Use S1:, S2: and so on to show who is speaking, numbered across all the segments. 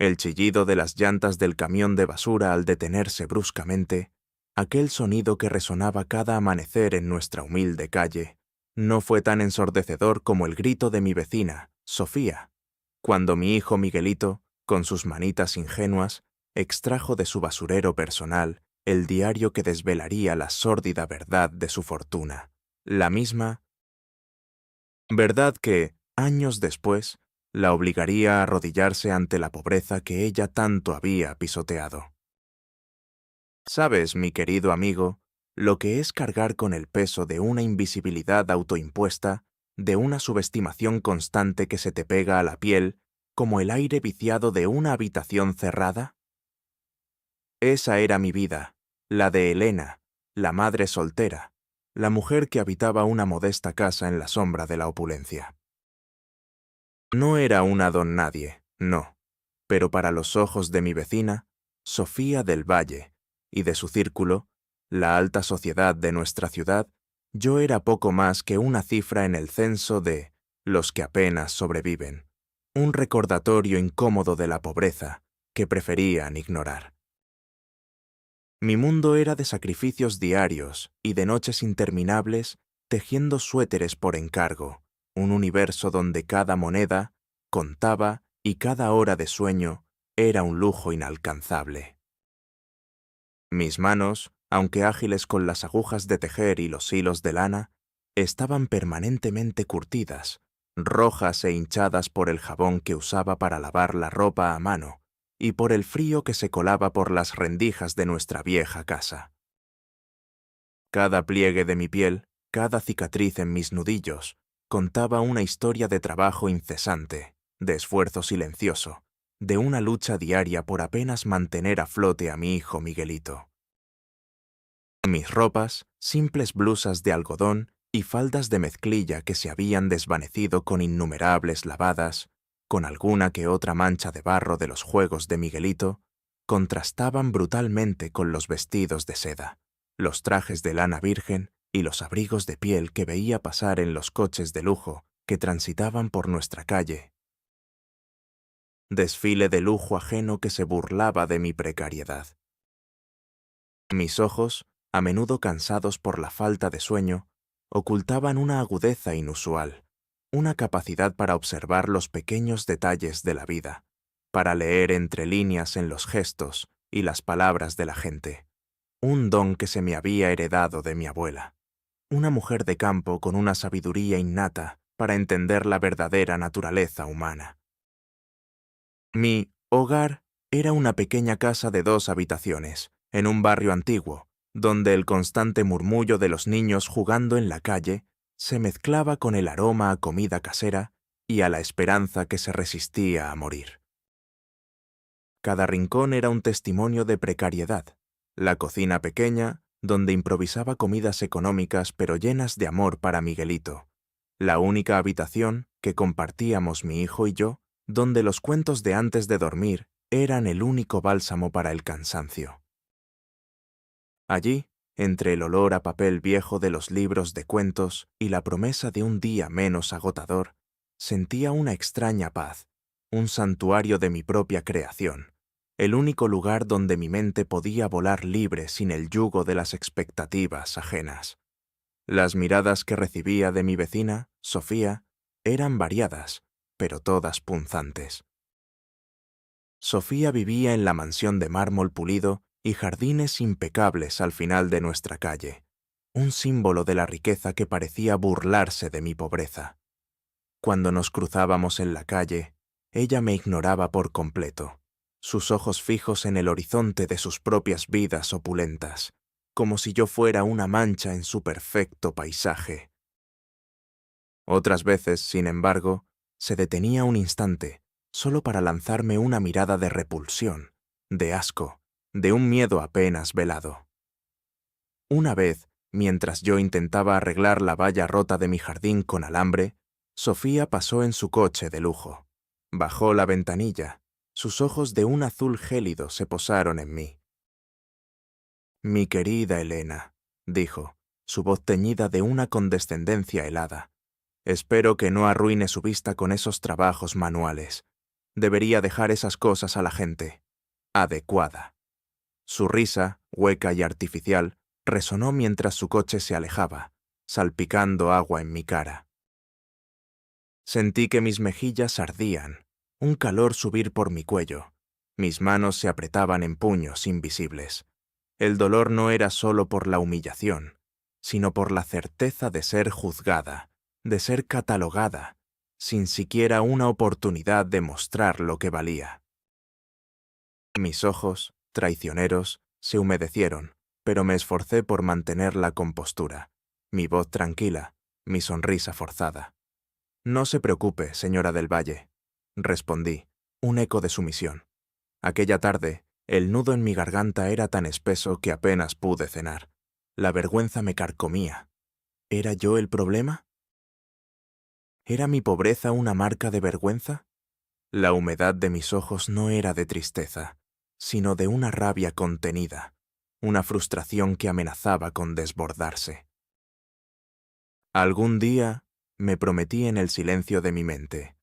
S1: El chillido de las llantas del camión de basura al detenerse bruscamente, aquel sonido que resonaba cada amanecer en nuestra humilde calle, no fue tan ensordecedor como el grito de mi vecina, Sofía, cuando mi hijo Miguelito, con sus manitas ingenuas, extrajo de su basurero personal el diario que desvelaría la sórdida verdad de su fortuna, la misma verdad que, años después, la obligaría a arrodillarse ante la pobreza que ella tanto había pisoteado. ¿Sabes, mi querido amigo, lo que es cargar con el peso de una invisibilidad autoimpuesta, de una subestimación constante que se te pega a la piel, como el aire viciado de una habitación cerrada? Esa era mi vida, la de Elena, la madre soltera, la mujer que habitaba una modesta casa en la sombra de la opulencia. No era una don nadie, no, pero para los ojos de mi vecina, Sofía del Valle, y de su círculo, la alta sociedad de nuestra ciudad, yo era poco más que una cifra en el censo de los que apenas sobreviven, un recordatorio incómodo de la pobreza que preferían ignorar. Mi mundo era de sacrificios diarios y de noches interminables tejiendo suéteres por encargo, un universo donde cada moneda contaba y cada hora de sueño era un lujo inalcanzable. Mis manos, aunque ágiles con las agujas de tejer y los hilos de lana, estaban permanentemente curtidas, rojas e hinchadas por el jabón que usaba para lavar la ropa a mano y por el frío que se colaba por las rendijas de nuestra vieja casa. Cada pliegue de mi piel, cada cicatriz en mis nudillos, contaba una historia de trabajo incesante, de esfuerzo silencioso, de una lucha diaria por apenas mantener a flote a mi hijo Miguelito. Mis ropas, simples blusas de algodón y faldas de mezclilla que se habían desvanecido con innumerables lavadas, con alguna que otra mancha de barro de los juegos de Miguelito, contrastaban brutalmente con los vestidos de seda, los trajes de lana virgen y los abrigos de piel que veía pasar en los coches de lujo que transitaban por nuestra calle. Desfile de lujo ajeno que se burlaba de mi precariedad. Mis ojos, a menudo cansados por la falta de sueño, ocultaban una agudeza inusual, una capacidad para observar los pequeños detalles de la vida, para leer entre líneas en los gestos y las palabras de la gente, un don que se me había heredado de mi abuela, una mujer de campo con una sabiduría innata para entender la verdadera naturaleza humana. Mi hogar era una pequeña casa de 2 habitaciones, en un barrio antiguo, donde el constante murmullo de los niños jugando en la calle se mezclaba con el aroma a comida casera y a la esperanza que se resistía a morir. Cada rincón era un testimonio de precariedad. La cocina pequeña, donde improvisaba comidas económicas pero llenas de amor para Miguelito. La única habitación que compartíamos mi hijo y yo, donde los cuentos de antes de dormir eran el único bálsamo para el cansancio. Allí, entre el olor a papel viejo de los libros de cuentos y la promesa de un día menos agotador, sentía una extraña paz, un santuario de mi propia creación, el único lugar donde mi mente podía volar libre sin el yugo de las expectativas ajenas. Las miradas que recibía de mi vecina, Sofía, eran variadas, pero todas punzantes. Sofía vivía en la mansión de mármol pulido y jardines impecables al final de nuestra calle, un símbolo de la riqueza que parecía burlarse de mi pobreza. Cuando nos cruzábamos en la calle, ella me ignoraba por completo, sus ojos fijos en el horizonte de sus propias vidas opulentas, como si yo fuera una mancha en su perfecto paisaje. Otras veces, sin embargo, se detenía un instante, solo para lanzarme una mirada de repulsión, de asco, de un miedo apenas velado. Una vez, mientras yo intentaba arreglar la valla rota de mi jardín con alambre, Sofía pasó en su coche de lujo. Bajó la ventanilla. Sus ojos de un azul gélido se posaron en mí. «Mi querida Elena», dijo, su voz teñida de una condescendencia helada, «espero que no arruine su vista con esos trabajos manuales. Debería dejar esas cosas a la gente adecuada. Su risa, hueca y artificial, resonó mientras su coche se alejaba, salpicando agua en mi cara. Sentí que mis mejillas ardían, un calor subir por mi cuello. Mis manos se apretaban en puños invisibles. El dolor no era solo por la humillación, sino por la certeza de ser juzgada, de ser catalogada, sin siquiera una oportunidad de mostrar lo que valía. Mis ojos, traicioneros, se humedecieron, pero me esforcé por mantener la compostura, mi voz tranquila, mi sonrisa forzada. «No se preocupe, señora del Valle», respondí, un eco de sumisión. Aquella tarde, el nudo en mi garganta era tan espeso que apenas pude cenar. La vergüenza me carcomía. ¿Era yo el problema? ¿Era mi pobreza una marca de vergüenza? La humedad de mis ojos no era de tristeza, sino de una rabia contenida, una frustración que amenazaba con desbordarse. Algún día, me prometí en el silencio de mi mente,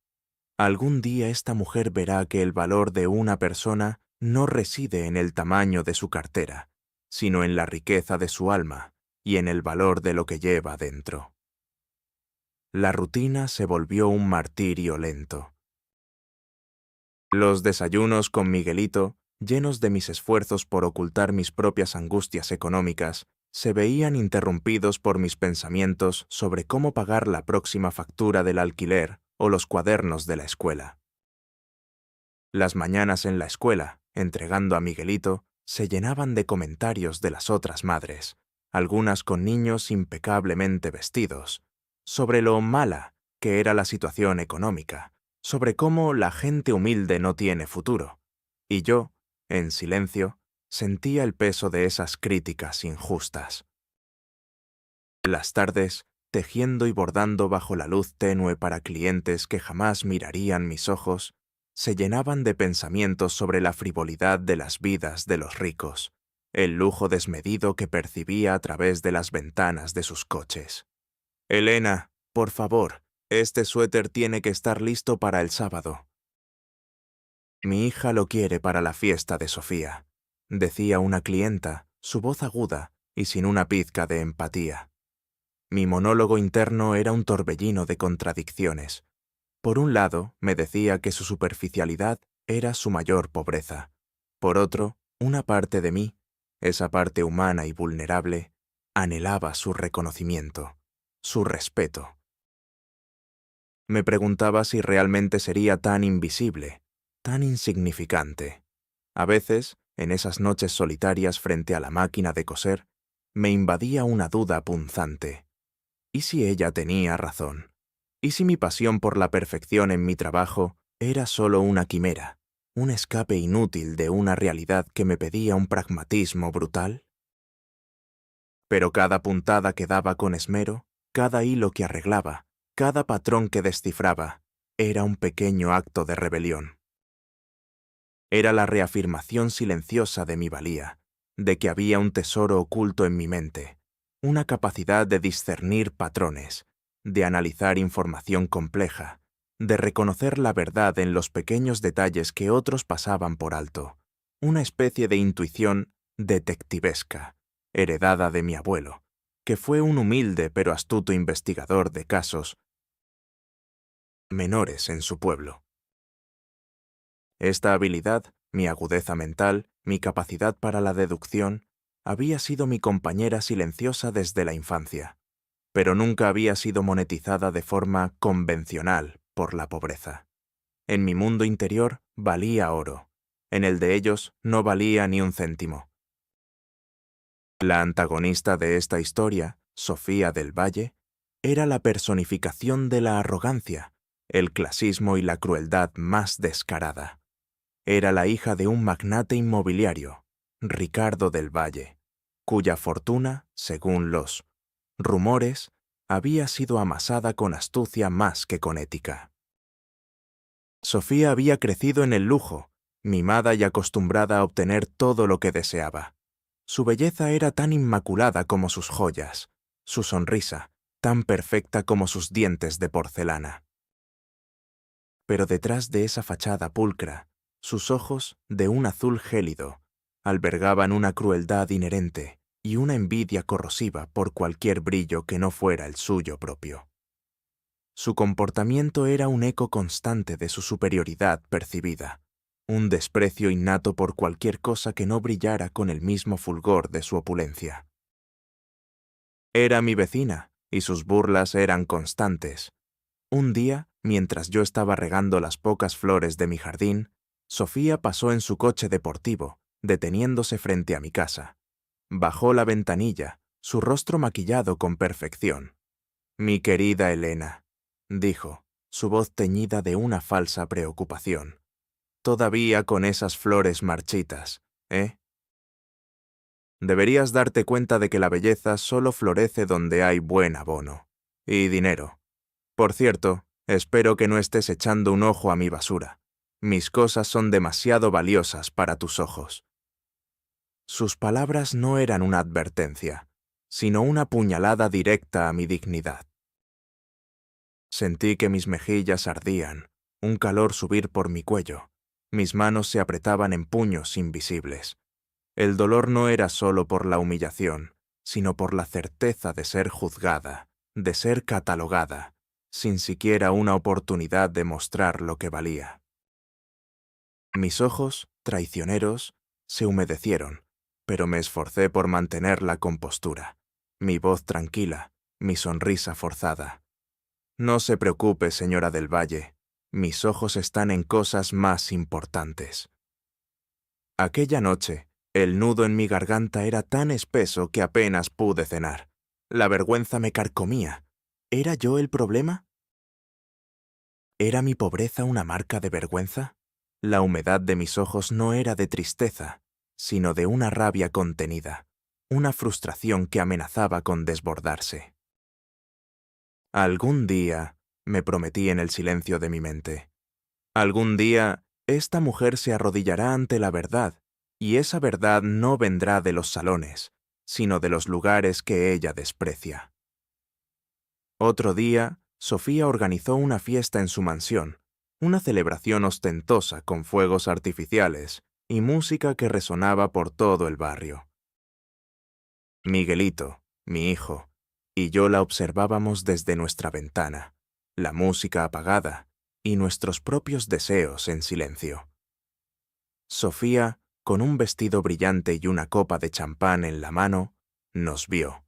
S1: algún día esta mujer verá que el valor de una persona no reside en el tamaño de su cartera, sino en la riqueza de su alma y en el valor de lo que lleva dentro. La rutina se volvió un martirio lento. Los desayunos con Miguelito, llenos de mis esfuerzos por ocultar mis propias angustias económicas, se veían interrumpidos por mis pensamientos sobre cómo pagar la próxima factura del alquiler o los cuadernos de la escuela. Las mañanas en la escuela, entregando a Miguelito, se llenaban de comentarios de las otras madres, algunas con niños impecablemente vestidos, sobre lo mala que era la situación económica, sobre cómo la gente humilde no tiene futuro. Y yo, en silencio, sentía el peso de esas críticas injustas. Las tardes, tejiendo y bordando bajo la luz tenue para clientes que jamás mirarían mis ojos, se llenaban de pensamientos sobre la frivolidad de las vidas de los ricos, el lujo desmedido que percibía a través de las ventanas de sus coches. «Elena, por favor, este suéter tiene que estar listo para el sábado». «Mi hija lo quiere para la fiesta de Sofía», decía una clienta, su voz aguda y sin una pizca de empatía. Mi monólogo interno era un torbellino de contradicciones. Por un lado, me decía que su superficialidad era su mayor pobreza. Por otro, una parte de mí, esa parte humana y vulnerable, anhelaba su reconocimiento, su respeto. Me preguntaba si realmente sería tan invisible, tan insignificante. A veces, en esas noches solitarias frente a la máquina de coser, me invadía una duda punzante. ¿Y si ella tenía razón? ¿Y si mi pasión por la perfección en mi trabajo era solo una quimera, un escape inútil de una realidad que me pedía un pragmatismo brutal? Pero cada puntada que daba con esmero, cada hilo que arreglaba, cada patrón que descifraba, era un pequeño acto de rebelión. Era la reafirmación silenciosa de mi valía, de que había un tesoro oculto en mi mente, una capacidad de discernir patrones, de analizar información compleja, de reconocer la verdad en los pequeños detalles que otros pasaban por alto, una especie de intuición detectivesca, heredada de mi abuelo, que fue un humilde pero astuto investigador de casos menores en su pueblo. Esta habilidad, mi agudeza mental, mi capacidad para la deducción, había sido mi compañera silenciosa desde la infancia, pero nunca había sido monetizada de forma convencional por la pobreza. En mi mundo interior valía oro, en el de ellos no valía ni un céntimo. La antagonista de esta historia, Sofía del Valle, era la personificación de la arrogancia, el clasismo y la crueldad más descarada. Era la hija de un magnate inmobiliario, Ricardo del Valle, cuya fortuna, según los rumores, había sido amasada con astucia más que con ética. Sofía había crecido en el lujo, mimada y acostumbrada a obtener todo lo que deseaba. Su belleza era tan inmaculada como sus joyas, su sonrisa, tan perfecta como sus dientes de porcelana. pero detrás de esa fachada pulcra, sus ojos, de un azul gélido, albergaban una crueldad inherente y una envidia corrosiva por cualquier brillo que no fuera el suyo propio. Su comportamiento era un eco constante de su superioridad percibida, un desprecio innato por cualquier cosa que no brillara con el mismo fulgor de su opulencia. Era mi vecina, y sus burlas eran constantes. Un día, mientras yo estaba regando las pocas flores de mi jardín, Sofía pasó en su coche deportivo, deteniéndose frente a mi casa. Bajó la ventanilla, su rostro maquillado con perfección. «Mi querida Elena», dijo, su voz teñida de una falsa preocupación. «Todavía con esas flores marchitas, ¿eh? Deberías darte cuenta de que la belleza solo florece donde hay buen abono. Y dinero. Por cierto, espero que no estés echando un ojo a mi basura. Mis cosas son demasiado valiosas para tus ojos». Sus palabras no eran una advertencia, sino una puñalada directa a mi dignidad. Sentí que mis mejillas ardían, un calor subir por mi cuello. Mis manos se apretaban en puños invisibles. El dolor no era solo por la humillación, sino por la certeza de ser juzgada, de ser catalogada, sin siquiera una oportunidad de mostrar lo que valía. Mis ojos, traicioneros, se humedecieron, pero me esforcé por mantener la compostura, mi voz tranquila, mi sonrisa forzada. «No se preocupe, señora del Valle, mis ojos están en cosas más importantes». Aquella noche, el nudo en mi garganta era tan espeso que apenas pude cenar. La vergüenza me carcomía. ¿Era yo el problema? ¿Era mi pobreza una marca de vergüenza? La humedad de mis ojos no era de tristeza, sino de una rabia contenida, una frustración que amenazaba con desbordarse. Algún día, me prometí en el silencio de mi mente, algún día esta mujer se arrodillará ante la verdad, y esa verdad no vendrá de los salones, sino de los lugares que ella desprecia. Otro día, Sofía organizó una fiesta en su mansión, una celebración ostentosa con fuegos artificiales y música que resonaba por todo el barrio. Miguelito, mi hijo, y yo la observábamos desde nuestra ventana, la música apagada y nuestros propios deseos en silencio. Sofía, con un vestido brillante y una copa de champán en la mano, nos vio.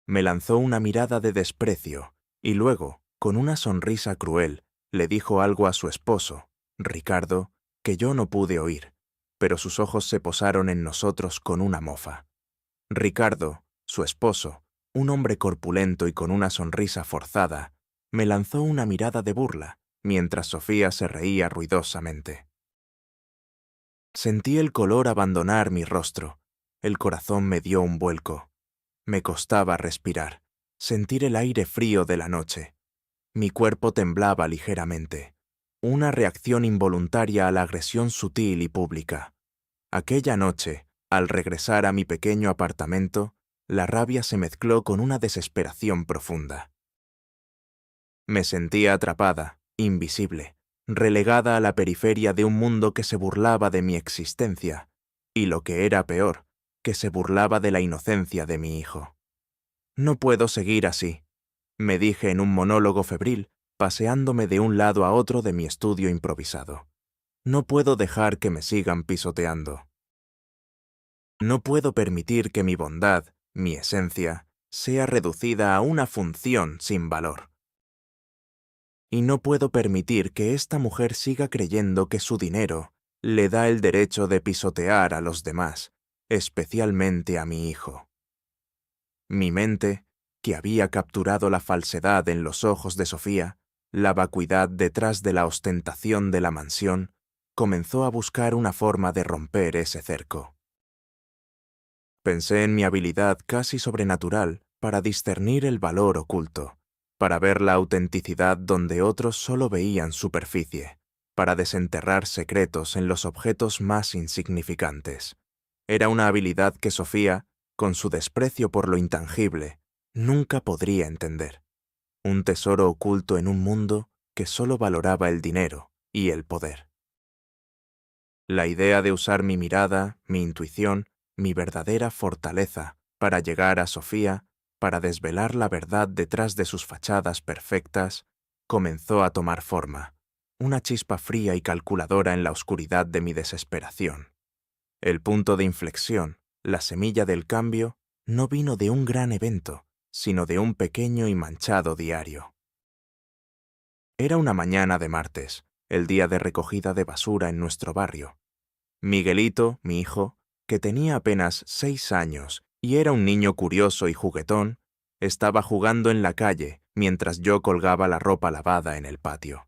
S1: Me lanzó una mirada de desprecio y luego, con una sonrisa cruel, le dijo algo a su esposo, Ricardo, que yo no pude oír, pero sus ojos se posaron en nosotros con una mofa. Ricardo, su esposo, un hombre corpulento y con una sonrisa forzada, me lanzó una mirada de burla, mientras Sofía se reía ruidosamente. Sentí el color abandonar mi rostro, el corazón me dio un vuelco. Me costaba respirar, sentir el aire frío de la noche. Mi cuerpo temblaba ligeramente, una reacción involuntaria a la agresión sutil y pública. Aquella noche, al regresar a mi pequeño apartamento, la rabia se mezcló con una desesperación profunda. Me sentía atrapada, invisible, relegada a la periferia de un mundo que se burlaba de mi existencia, y lo que era peor, que se burlaba de la inocencia de mi hijo. «No puedo seguir así», me dije en un monólogo febril, paseándome de un lado a otro de mi estudio improvisado. «No puedo dejar que me sigan pisoteando. No puedo permitir que mi bondad, mi esencia, sea reducida a una función sin valor. Y no puedo permitir que esta mujer siga creyendo que su dinero le da el derecho de pisotear a los demás, especialmente a mi hijo». Mi mente, que había capturado la falsedad en los ojos de Sofía, la vacuidad detrás de la ostentación de la mansión, comenzó a buscar una forma de romper ese cerco. Pensé en mi habilidad casi sobrenatural para discernir el valor oculto, para ver la autenticidad donde otros solo veían superficie, para desenterrar secretos en los objetos más insignificantes. Era una habilidad que Sofía, con su desprecio por lo intangible, nunca podría entender. Un tesoro oculto en un mundo que solo valoraba el dinero y el poder. La idea de usar mi mirada, mi intuición, mi verdadera fortaleza para llegar a Sofía, para desvelar la verdad detrás de sus fachadas perfectas, comenzó a tomar forma, una chispa fría y calculadora en la oscuridad de mi desesperación. El punto de inflexión, la semilla del cambio, no vino de un gran evento, sino de un pequeño y manchado diario. Era una mañana de martes, el día de recogida de basura en nuestro barrio. Miguelito, mi hijo, que tenía apenas 6 años y era un niño curioso y juguetón, estaba jugando en la calle mientras yo colgaba la ropa lavada en el patio.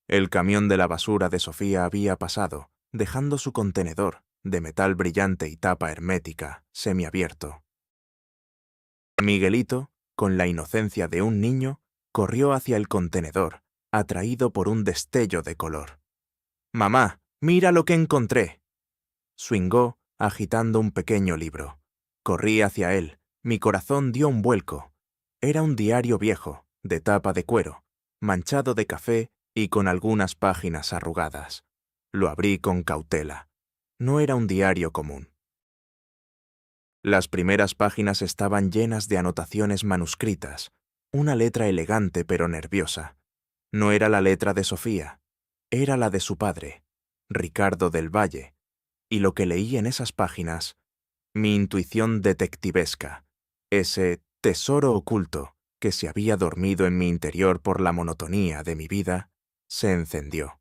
S1: El camión de la basura de Sofía había pasado, dejando su contenedor, de metal brillante y tapa hermética, semiabierto. Miguelito, con la inocencia de un niño, corrió hacia el contenedor, atraído por un destello de color. «¡Mamá, mira lo que encontré!», swingó, agitando un pequeño libro. Corrí hacia él, mi corazón dio un vuelco. Era un diario viejo, de tapa de cuero, manchado de café y con algunas páginas arrugadas. Lo abrí con cautela. No era un diario común. Las primeras páginas estaban llenas de anotaciones manuscritas, una letra elegante pero nerviosa. No era la letra de Sofía, era la de su padre, Ricardo del Valle, y lo que leí en esas páginas, mi intuición detectivesca, ese tesoro oculto que se había dormido en mi interior por la monotonía de mi vida, se encendió.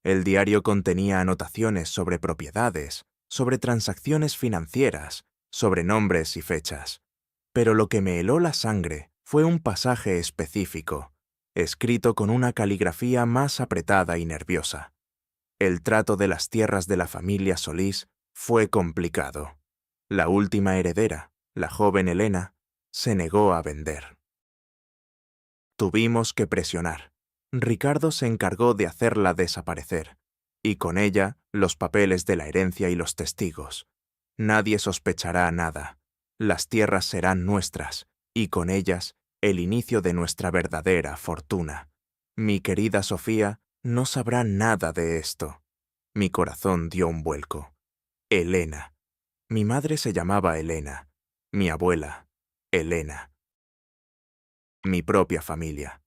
S1: El diario contenía anotaciones sobre propiedades, sobre transacciones financieras, sobre nombres y fechas. Pero lo que me heló la sangre fue un pasaje específico, escrito con una caligrafía más apretada y nerviosa. El trato de las tierras de la familia Solís fue complicado. La última heredera, la joven Elena, se negó a vender. Tuvimos que presionar. Ricardo se encargó de hacerla desaparecer, y con ella los papeles de la herencia y los testigos. Nadie sospechará nada. Las tierras serán nuestras, y con ellas el inicio de nuestra verdadera fortuna. Mi querida Sofía no sabrá nada de esto. Mi corazón dio un vuelco. Elena. Mi madre se llamaba Elena. Mi abuela, Elena. Mi propia familia.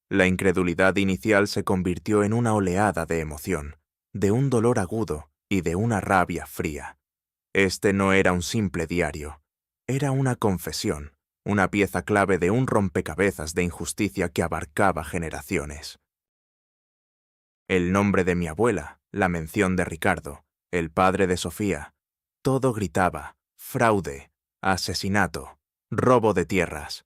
S1: La incredulidad inicial se convirtió en una oleada de emoción, de un dolor agudo y de una rabia fría. Este no era un simple diario. Era una confesión, una pieza clave de un rompecabezas de injusticia que abarcaba generaciones. El nombre de mi abuela, la mención de Ricardo, el padre de Sofía, todo gritaba: fraude, asesinato, robo de tierras.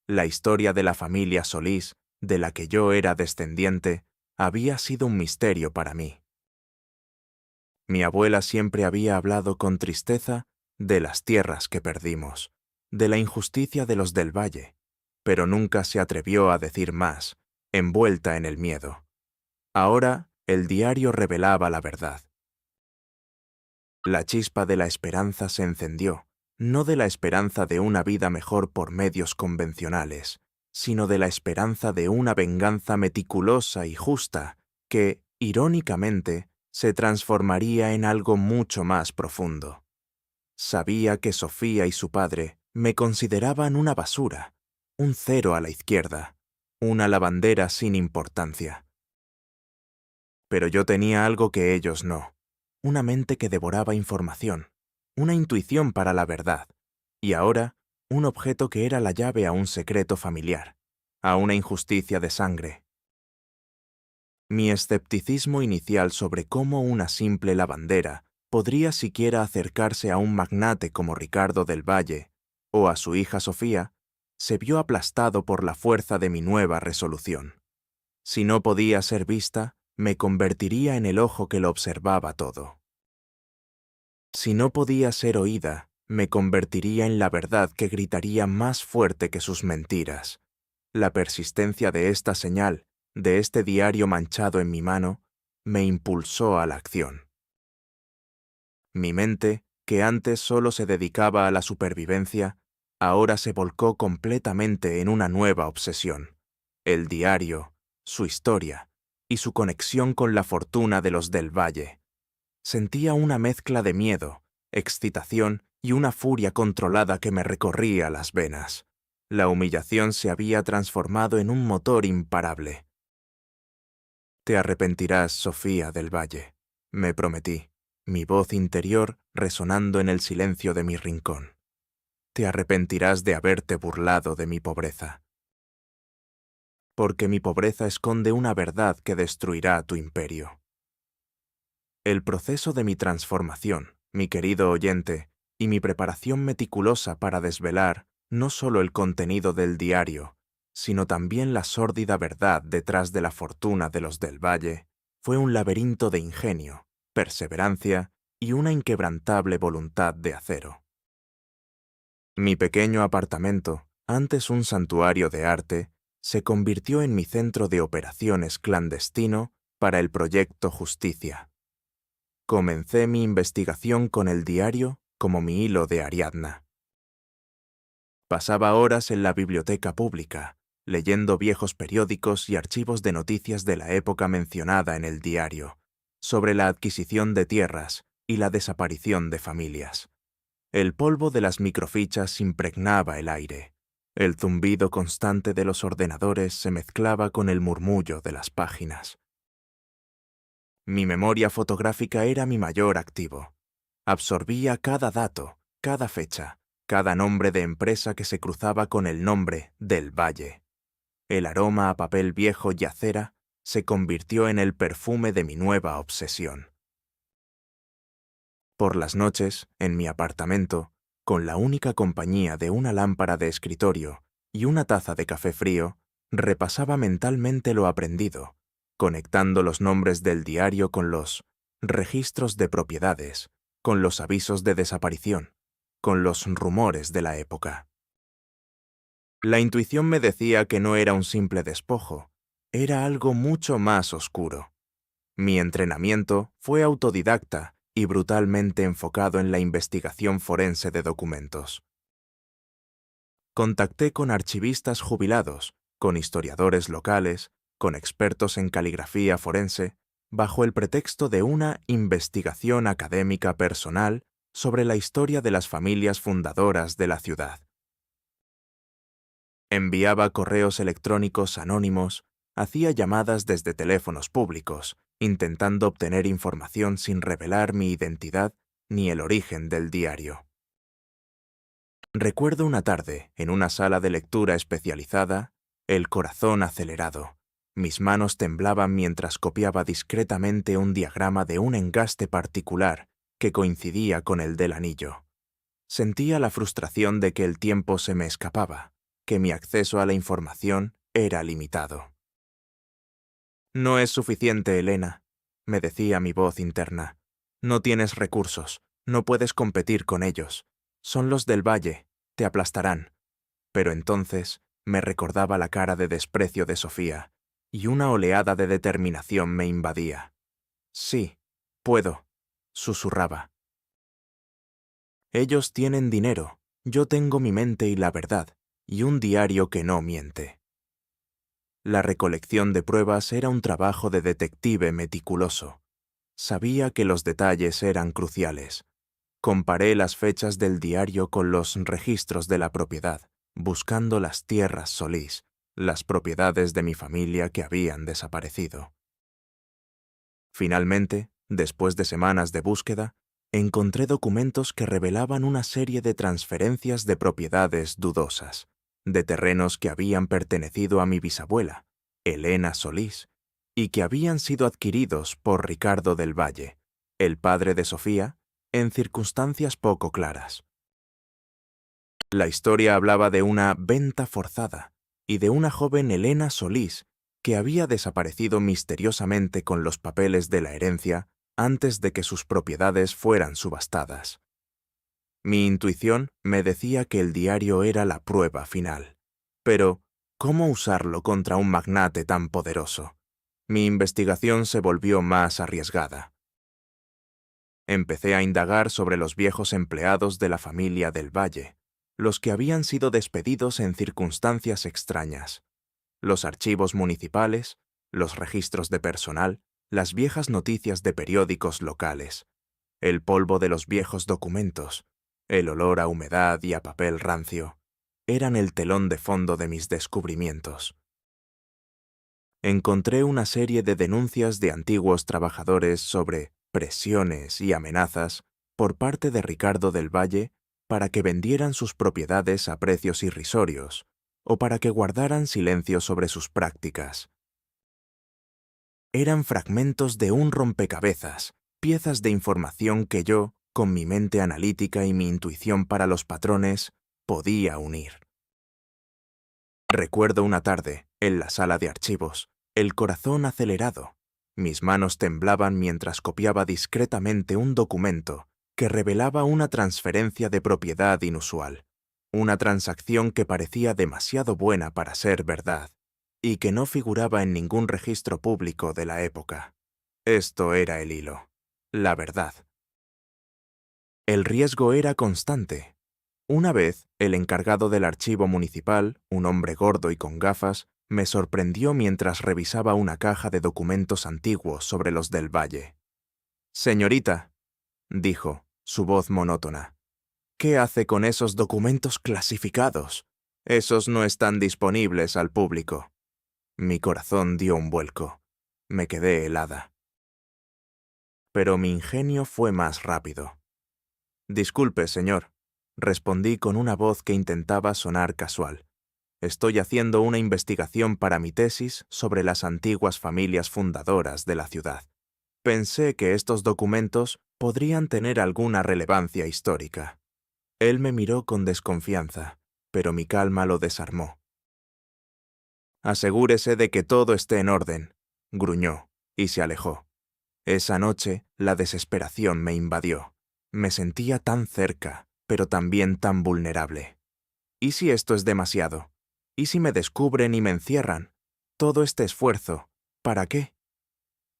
S1: La historia de la familia Solís, de la que yo era descendiente, había sido un misterio para mí. Mi abuela siempre había hablado con tristeza de las tierras que perdimos, de la injusticia de los del valle, pero nunca se atrevió a decir más, envuelta en el miedo. Ahora el diario revelaba la verdad. La chispa de la esperanza se encendió, no de la esperanza de una vida mejor por medios convencionales, sino de la esperanza de una venganza meticulosa y justa que, irónicamente, se transformaría en algo mucho más profundo. Sabía que Sofía y su padre me consideraban una basura, un cero a la izquierda, una lavandera sin importancia. Pero yo tenía algo que ellos no, una mente que devoraba información, una intuición para la verdad, y ahora un objeto que era la llave a un secreto familiar, a una injusticia de sangre. Mi escepticismo inicial sobre cómo una simple lavandera podría siquiera acercarse a un magnate como Ricardo del Valle o a su hija Sofía, se vio aplastado por la fuerza de mi nueva resolución. Si no podía ser vista, me convertiría en el ojo que lo observaba todo. Si no podía ser oída, me convertiría en la verdad que gritaría más fuerte que sus mentiras. La persistencia de esta señal, de este diario manchado en mi mano, me impulsó a la acción. Mi mente, que antes solo se dedicaba a la supervivencia, ahora se volcó completamente en una nueva obsesión, el diario, su historia y su conexión con la fortuna de los del Valle. Sentía una mezcla de miedo, excitación y una furia controlada que me recorría las venas. La humillación se había transformado en un motor imparable. «Te arrepentirás, Sofía del Valle», me prometí, mi voz interior resonando en el silencio de mi rincón. «Te arrepentirás de haberte burlado de mi pobreza. Porque mi pobreza esconde una verdad que destruirá tu imperio». El proceso de mi transformación, mi querido oyente, y mi preparación meticulosa para desvelar no solo el contenido del diario, sino también la sórdida verdad detrás de la fortuna de los del Valle, fue un laberinto de ingenio, perseverancia y una inquebrantable voluntad de acero. Mi pequeño apartamento, antes un santuario de arte, se convirtió en mi centro de operaciones clandestino para el proyecto Justicia. Comencé mi investigación con el diario como mi hilo de Ariadna. Pasaba horas en la biblioteca pública, leyendo viejos periódicos y archivos de noticias de la época mencionada en el diario, sobre la adquisición de tierras y la desaparición de familias. El polvo de las microfichas impregnaba el aire. El zumbido constante de los ordenadores se mezclaba con el murmullo de las páginas. Mi memoria fotográfica era mi mayor activo. Absorbía cada dato, cada fecha, cada nombre de empresa que se cruzaba con el nombre del Valle. El aroma a papel viejo y acera se convirtió en el perfume de mi nueva obsesión. Por las noches, en mi apartamento, con la única compañía de una lámpara de escritorio y una taza de café frío, repasaba mentalmente lo aprendido, conectando los nombres del diario con los registros de propiedades, con los avisos de desaparición, con los rumores de la época. La intuición me decía que no era un simple despojo, era algo mucho más oscuro. Mi entrenamiento fue autodidacta y brutalmente enfocado en la investigación forense de documentos. Contacté con archivistas jubilados, con historiadores locales, con expertos en caligrafía forense, bajo el pretexto de una investigación académica personal sobre la historia de las familias fundadoras de la ciudad. Enviaba correos electrónicos anónimos, hacía llamadas desde teléfonos públicos, intentando obtener información sin revelar mi identidad ni el origen del diario. Recuerdo una tarde, en una sala de lectura especializada, el corazón acelerado. Mis manos temblaban mientras copiaba discretamente un diagrama de un engaste particular que coincidía con el del anillo. Sentía la frustración de que el tiempo se me escapaba, que mi acceso a la información era limitado. «No es suficiente, Elena», me decía mi voz interna. «No tienes recursos, no puedes competir con ellos. Son los del Valle, te aplastarán». Pero entonces me recordaba la cara de desprecio de Sofía, y una oleada de determinación me invadía. «Sí, puedo», susurraba. «Ellos tienen dinero, yo tengo mi mente y la verdad, y un diario que no miente». La recolección de pruebas era un trabajo de detective meticuloso. Sabía que los detalles eran cruciales. Comparé las fechas del diario con los registros de la propiedad, buscando las tierras Solís, las propiedades de mi familia que habían desaparecido. Finalmente, después de semanas de búsqueda, encontré documentos que revelaban una serie de transferencias de propiedades dudosas, de terrenos que habían pertenecido a mi bisabuela, Elena Solís, y que habían sido adquiridos por Ricardo del Valle, el padre de Sofía, en circunstancias poco claras. La historia hablaba de una venta forzada y de una joven Elena Solís que había desaparecido misteriosamente con los papeles de la herencia antes de que sus propiedades fueran subastadas. Mi intuición me decía que el diario era la prueba final. Pero, ¿cómo usarlo contra un magnate tan poderoso? Mi investigación se volvió más arriesgada. Empecé a indagar sobre los viejos empleados de la familia del Valle, los que habían sido despedidos en circunstancias extrañas. los archivos municipales, los registros de personal, las viejas noticias de periódicos locales, el polvo de los viejos documentos, el olor a humedad y a papel rancio, eran el telón de fondo de mis descubrimientos. Encontré una serie de denuncias de antiguos trabajadores sobre presiones y amenazas por parte de Ricardo del Valle para que vendieran sus propiedades a precios irrisorios o para que guardaran silencio sobre sus prácticas. Eran fragmentos de un rompecabezas, piezas de información que yo, con mi mente analítica y mi intuición para los patrones, podía unir. Recuerdo una tarde, en la sala de archivos, el corazón acelerado. Mis manos temblaban mientras copiaba discretamente un documento que revelaba una transferencia de propiedad inusual, una transacción que parecía demasiado buena para ser verdad y que no figuraba en ningún registro público de la época. Esto era el hilo, la verdad. El riesgo era constante. Una vez, el encargado del archivo municipal, un hombre gordo y con gafas, me sorprendió mientras revisaba una caja de documentos antiguos sobre los del Valle. «Señorita», dijo, su voz monótona, «¿qué hace con esos documentos clasificados? Esos no están disponibles al público». Mi corazón dio un vuelco. Me quedé helada. Pero mi ingenio fue más rápido. «Disculpe, señor», respondí con una voz que intentaba sonar casual. «Estoy haciendo una investigación para mi tesis sobre las antiguas familias fundadoras de la ciudad. Pensé que estos documentos podrían tener alguna relevancia histórica». Él me miró con desconfianza, pero mi calma lo desarmó. «Asegúrese de que todo esté en orden», gruñó, y se alejó. Esa noche, la desesperación me invadió. Me sentía tan cerca, pero también tan vulnerable. ¿Y si esto es demasiado? ¿Y si me descubren y me encierran? Todo este esfuerzo, ¿para qué?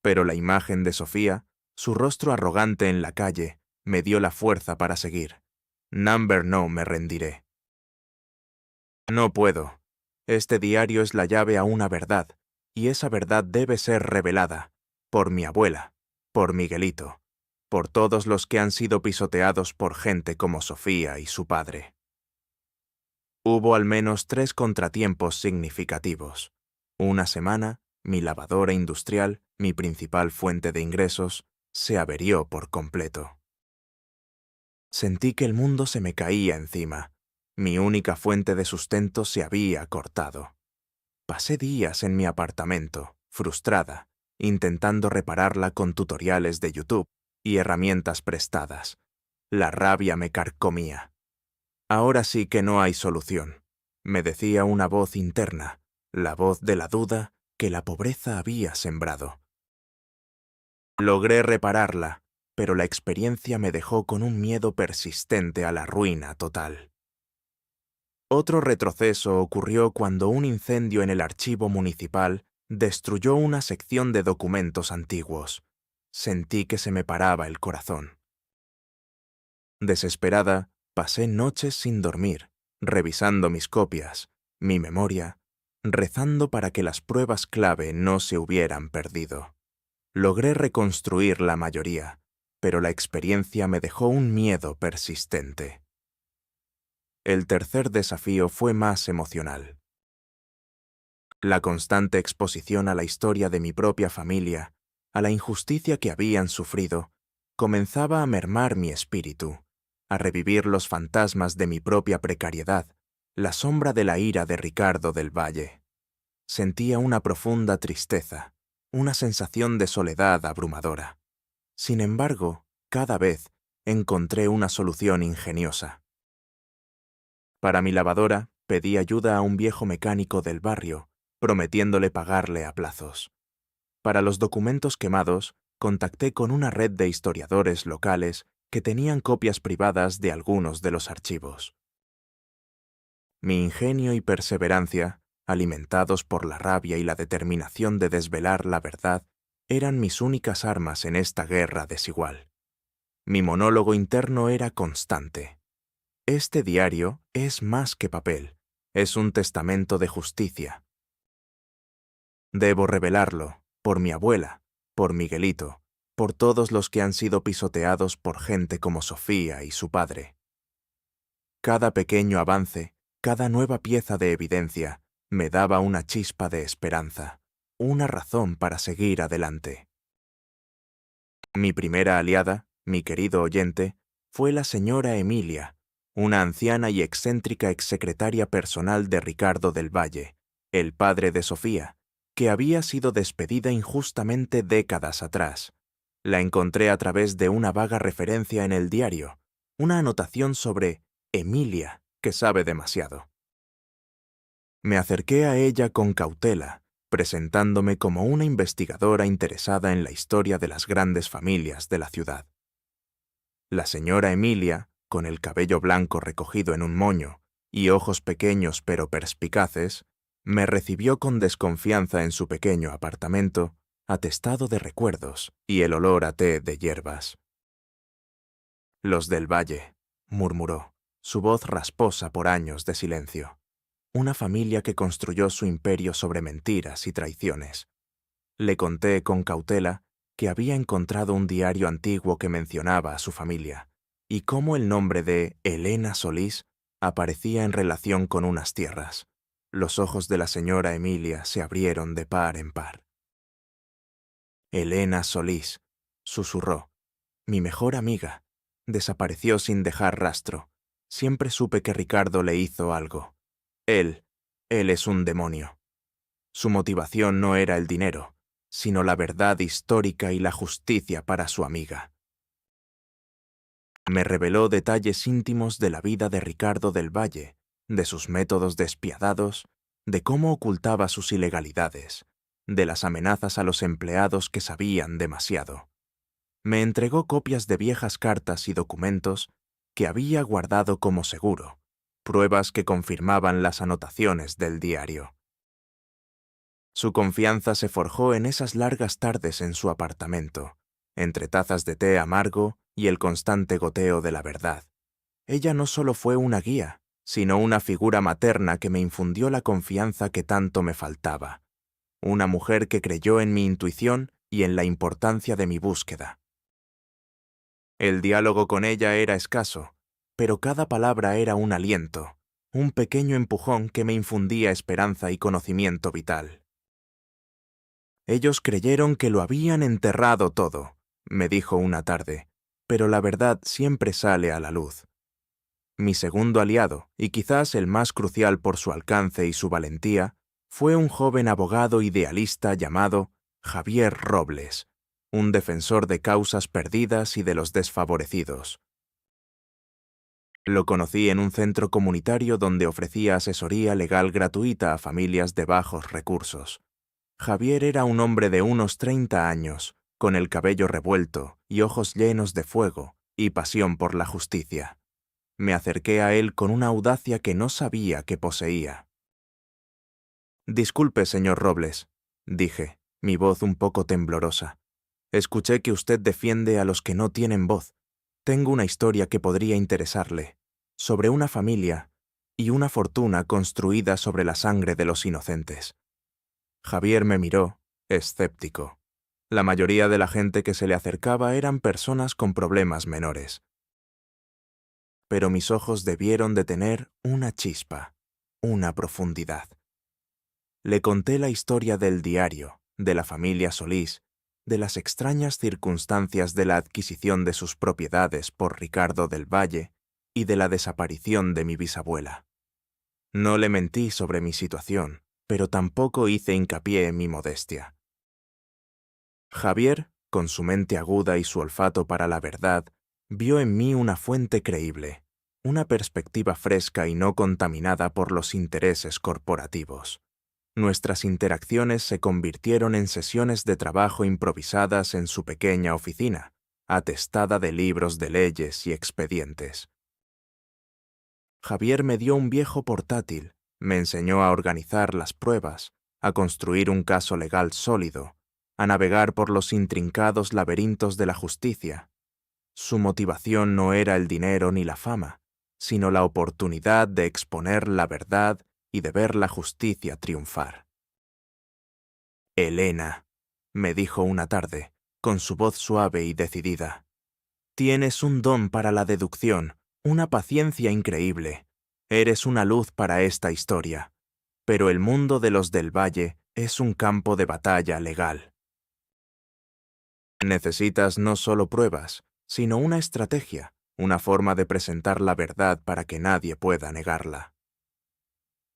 S1: Pero la imagen de Sofía, su rostro arrogante en la calle, me dio la fuerza para seguir. No me rendiré. No puedo. Este diario es la llave a una verdad, y esa verdad debe ser revelada, por mi abuela, por Miguelito, por todos los que han sido pisoteados por gente como Sofía y su padre. Hubo al menos 3 contratiempos significativos. Una semana, mi lavadora industrial, mi principal fuente de ingresos, se averió por completo. Sentí que el mundo se me caía encima. Mi única fuente de sustento se había cortado. Pasé días en mi apartamento, frustrada, intentando repararla con tutoriales de YouTube y herramientas prestadas. La rabia me carcomía. «Ahora sí que no hay solución», me decía una voz interna, la voz de la duda que la pobreza había sembrado. Logré repararla, pero la experiencia me dejó con un miedo persistente a la ruina total. Otro retroceso ocurrió cuando un incendio en el archivo municipal destruyó una sección de documentos antiguos. Sentí que se me paraba el corazón. Desesperada, pasé noches sin dormir, revisando mis copias, mi memoria, rezando para que las pruebas clave no se hubieran perdido. Logré reconstruir la mayoría, pero la experiencia me dejó un miedo persistente. El tercer desafío fue más emocional. La constante exposición a la historia de mi propia familia, a la injusticia que habían sufrido, comenzaba a mermar mi espíritu, a revivir los fantasmas de mi propia precariedad, la sombra de la ira de Ricardo del Valle. Sentía una profunda tristeza, una sensación de soledad abrumadora. Sin embargo, cada vez encontré una solución ingeniosa. Para mi lavadora, pedí ayuda a un viejo mecánico del barrio, prometiéndole pagarle a plazos. Para los documentos quemados, contacté con una red de historiadores locales que tenían copias privadas de algunos de los archivos. Mi ingenio y perseverancia, alimentados por la rabia y la determinación de desvelar la verdad, eran mis únicas armas en esta guerra desigual. Mi monólogo interno era constante. Este diario es más que papel, es un testamento de justicia. Debo revelarlo, por mi abuela, por Miguelito, por todos los que han sido pisoteados por gente como Sofía y su padre. Cada pequeño avance, cada nueva pieza de evidencia, me daba una chispa de esperanza, una razón para seguir adelante. Mi primera aliada, mi querido oyente, fue la señora Emilia, una anciana y excéntrica exsecretaria personal de Ricardo del Valle, el padre de Sofía, que había sido despedida injustamente décadas atrás. La encontré a través de una vaga referencia en el diario, una anotación sobre Emilia, que sabe demasiado. Me acerqué a ella con cautela, presentándome como una investigadora interesada en la historia de las grandes familias de la ciudad. La señora Emilia, con el cabello blanco recogido en un moño y ojos pequeños pero perspicaces, me recibió con desconfianza en su pequeño apartamento, atestado de recuerdos y el olor a té de hierbas. «Los del Valle», murmuró, su voz rasposa por años de silencio. Una familia que construyó su imperio sobre mentiras y traiciones. Le conté con cautela que había encontrado un diario antiguo que mencionaba a su familia, y cómo el nombre de Elena Solís aparecía en relación con unas tierras. Los ojos de la señora Emilia se abrieron de par en par. Elena Solís, susurró, mi mejor amiga, desapareció sin dejar rastro. Siempre supe que Ricardo le hizo algo. Él es un demonio. Su motivación no era el dinero, sino la verdad histórica y la justicia para su amiga. Me reveló detalles íntimos de la vida de Ricardo del Valle, de sus métodos despiadados, de cómo ocultaba sus ilegalidades, de las amenazas a los empleados que sabían demasiado. Me entregó copias de viejas cartas y documentos que había guardado como seguro, pruebas que confirmaban las anotaciones del diario. Su confianza se forjó en esas largas tardes en su apartamento, entre tazas de té amargo y el constante goteo de la verdad. Ella no solo fue una guía, sino una figura materna que me infundió la confianza que tanto me faltaba. Una mujer que creyó en mi intuición y en la importancia de mi búsqueda. El diálogo con ella era escaso, pero cada palabra era un aliento, un pequeño empujón que me infundía esperanza y conocimiento vital. Ellos creyeron que lo habían enterrado todo, me dijo una tarde, pero la verdad siempre sale a la luz. Mi segundo aliado, y quizás el más crucial por su alcance y su valentía, fue un joven abogado idealista llamado Javier Robles, un defensor de causas perdidas y de los desfavorecidos. Lo conocí en un centro comunitario donde ofrecía asesoría legal gratuita a familias de bajos recursos. Javier era un hombre de unos 30 años, con el cabello revuelto y ojos llenos de fuego y pasión por la justicia. Me acerqué a él con una audacia que no sabía que poseía. «Disculpe, señor Robles», dije, mi voz un poco temblorosa. «Escuché que usted defiende a los que no tienen voz. Tengo una historia que podría interesarle, sobre una familia y una fortuna construida sobre la sangre de los inocentes». Javier me miró, escéptico. La mayoría de la gente que se le acercaba eran personas con problemas menores. Pero mis ojos debieron de tener una chispa, una profundidad. Le conté la historia del diario, de la familia Solís, de las extrañas circunstancias de la adquisición de sus propiedades por Ricardo del Valle y de la desaparición de mi bisabuela. No le mentí sobre mi situación, pero tampoco hice hincapié en mi modestia. Javier, con su mente aguda y su olfato para la verdad, vio en mí una fuente creíble, una perspectiva fresca y no contaminada por los intereses corporativos. Nuestras interacciones se convirtieron en sesiones de trabajo improvisadas en su pequeña oficina, atestada de libros de leyes y expedientes. Javier me dio un viejo portátil, me enseñó a organizar las pruebas, a construir un caso legal sólido, a navegar por los intrincados laberintos de la justicia. Su motivación no era el dinero ni la fama, sino la oportunidad de exponer la verdad y de ver la justicia triunfar. Elena, me dijo una tarde, con su voz suave y decidida. Tienes un don para la deducción, una paciencia increíble. Eres una luz para esta historia. Pero el mundo de los del Valle es un campo de batalla legal. Necesitas no solo pruebas, sino una estrategia, una forma de presentar la verdad para que nadie pueda negarla.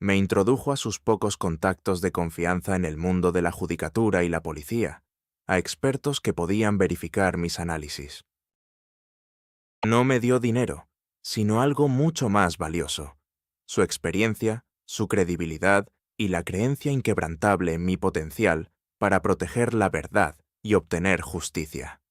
S1: Me introdujo a sus pocos contactos de confianza en el mundo de la judicatura y la policía, a expertos que podían verificar mis análisis. No me dio dinero, sino algo mucho más valioso: su experiencia, su credibilidad y la creencia inquebrantable en mi potencial para proteger la verdad y obtener justicia.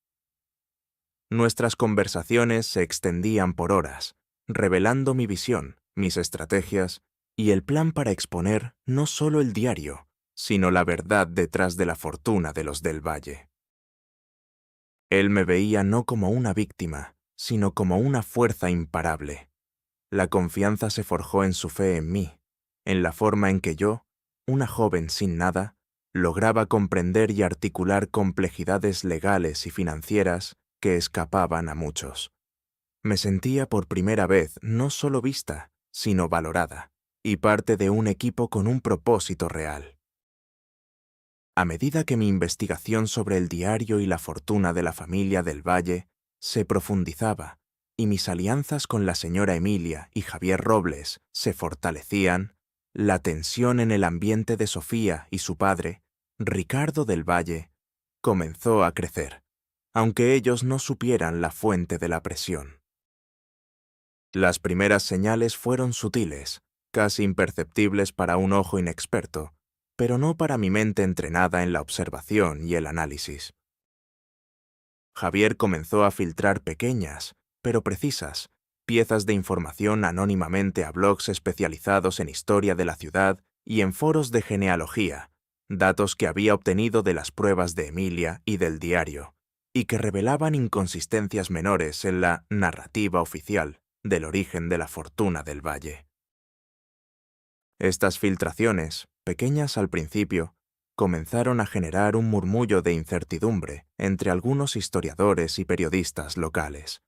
S1: Nuestras conversaciones se extendían por horas, revelando mi visión, mis estrategias y el plan para exponer no solo el diario, sino la verdad detrás de la fortuna de los del Valle. Él me veía no como una víctima, sino como una fuerza imparable. La confianza se forjó en su fe en mí, en la forma en que yo, una joven sin nada, lograba comprender y articular complejidades legales y financieras que escapaban a muchos. Me sentía por primera vez no solo vista, sino valorada, y parte de un equipo con un propósito real. A medida que mi investigación sobre el diario y la fortuna de la familia del Valle se profundizaba, y mis alianzas con la señora Emilia y Javier Robles se fortalecían, la tensión en el ambiente de Sofía y su padre, Ricardo del Valle, comenzó a crecer, aunque ellos no supieran la fuente de la presión. Las primeras señales fueron sutiles, casi imperceptibles para un ojo inexperto, pero no para mi mente entrenada en la observación y el análisis. Javier comenzó a filtrar pequeñas, pero precisas, piezas de información anónimamente a blogs especializados en historia de la ciudad y en foros de genealogía, datos que había obtenido de las pruebas de Emilia y del diario, y que revelaban inconsistencias menores en la narrativa oficial del origen de la fortuna del Valle. Estas filtraciones, pequeñas al principio, comenzaron a generar un murmullo de incertidumbre entre algunos historiadores y periodistas locales.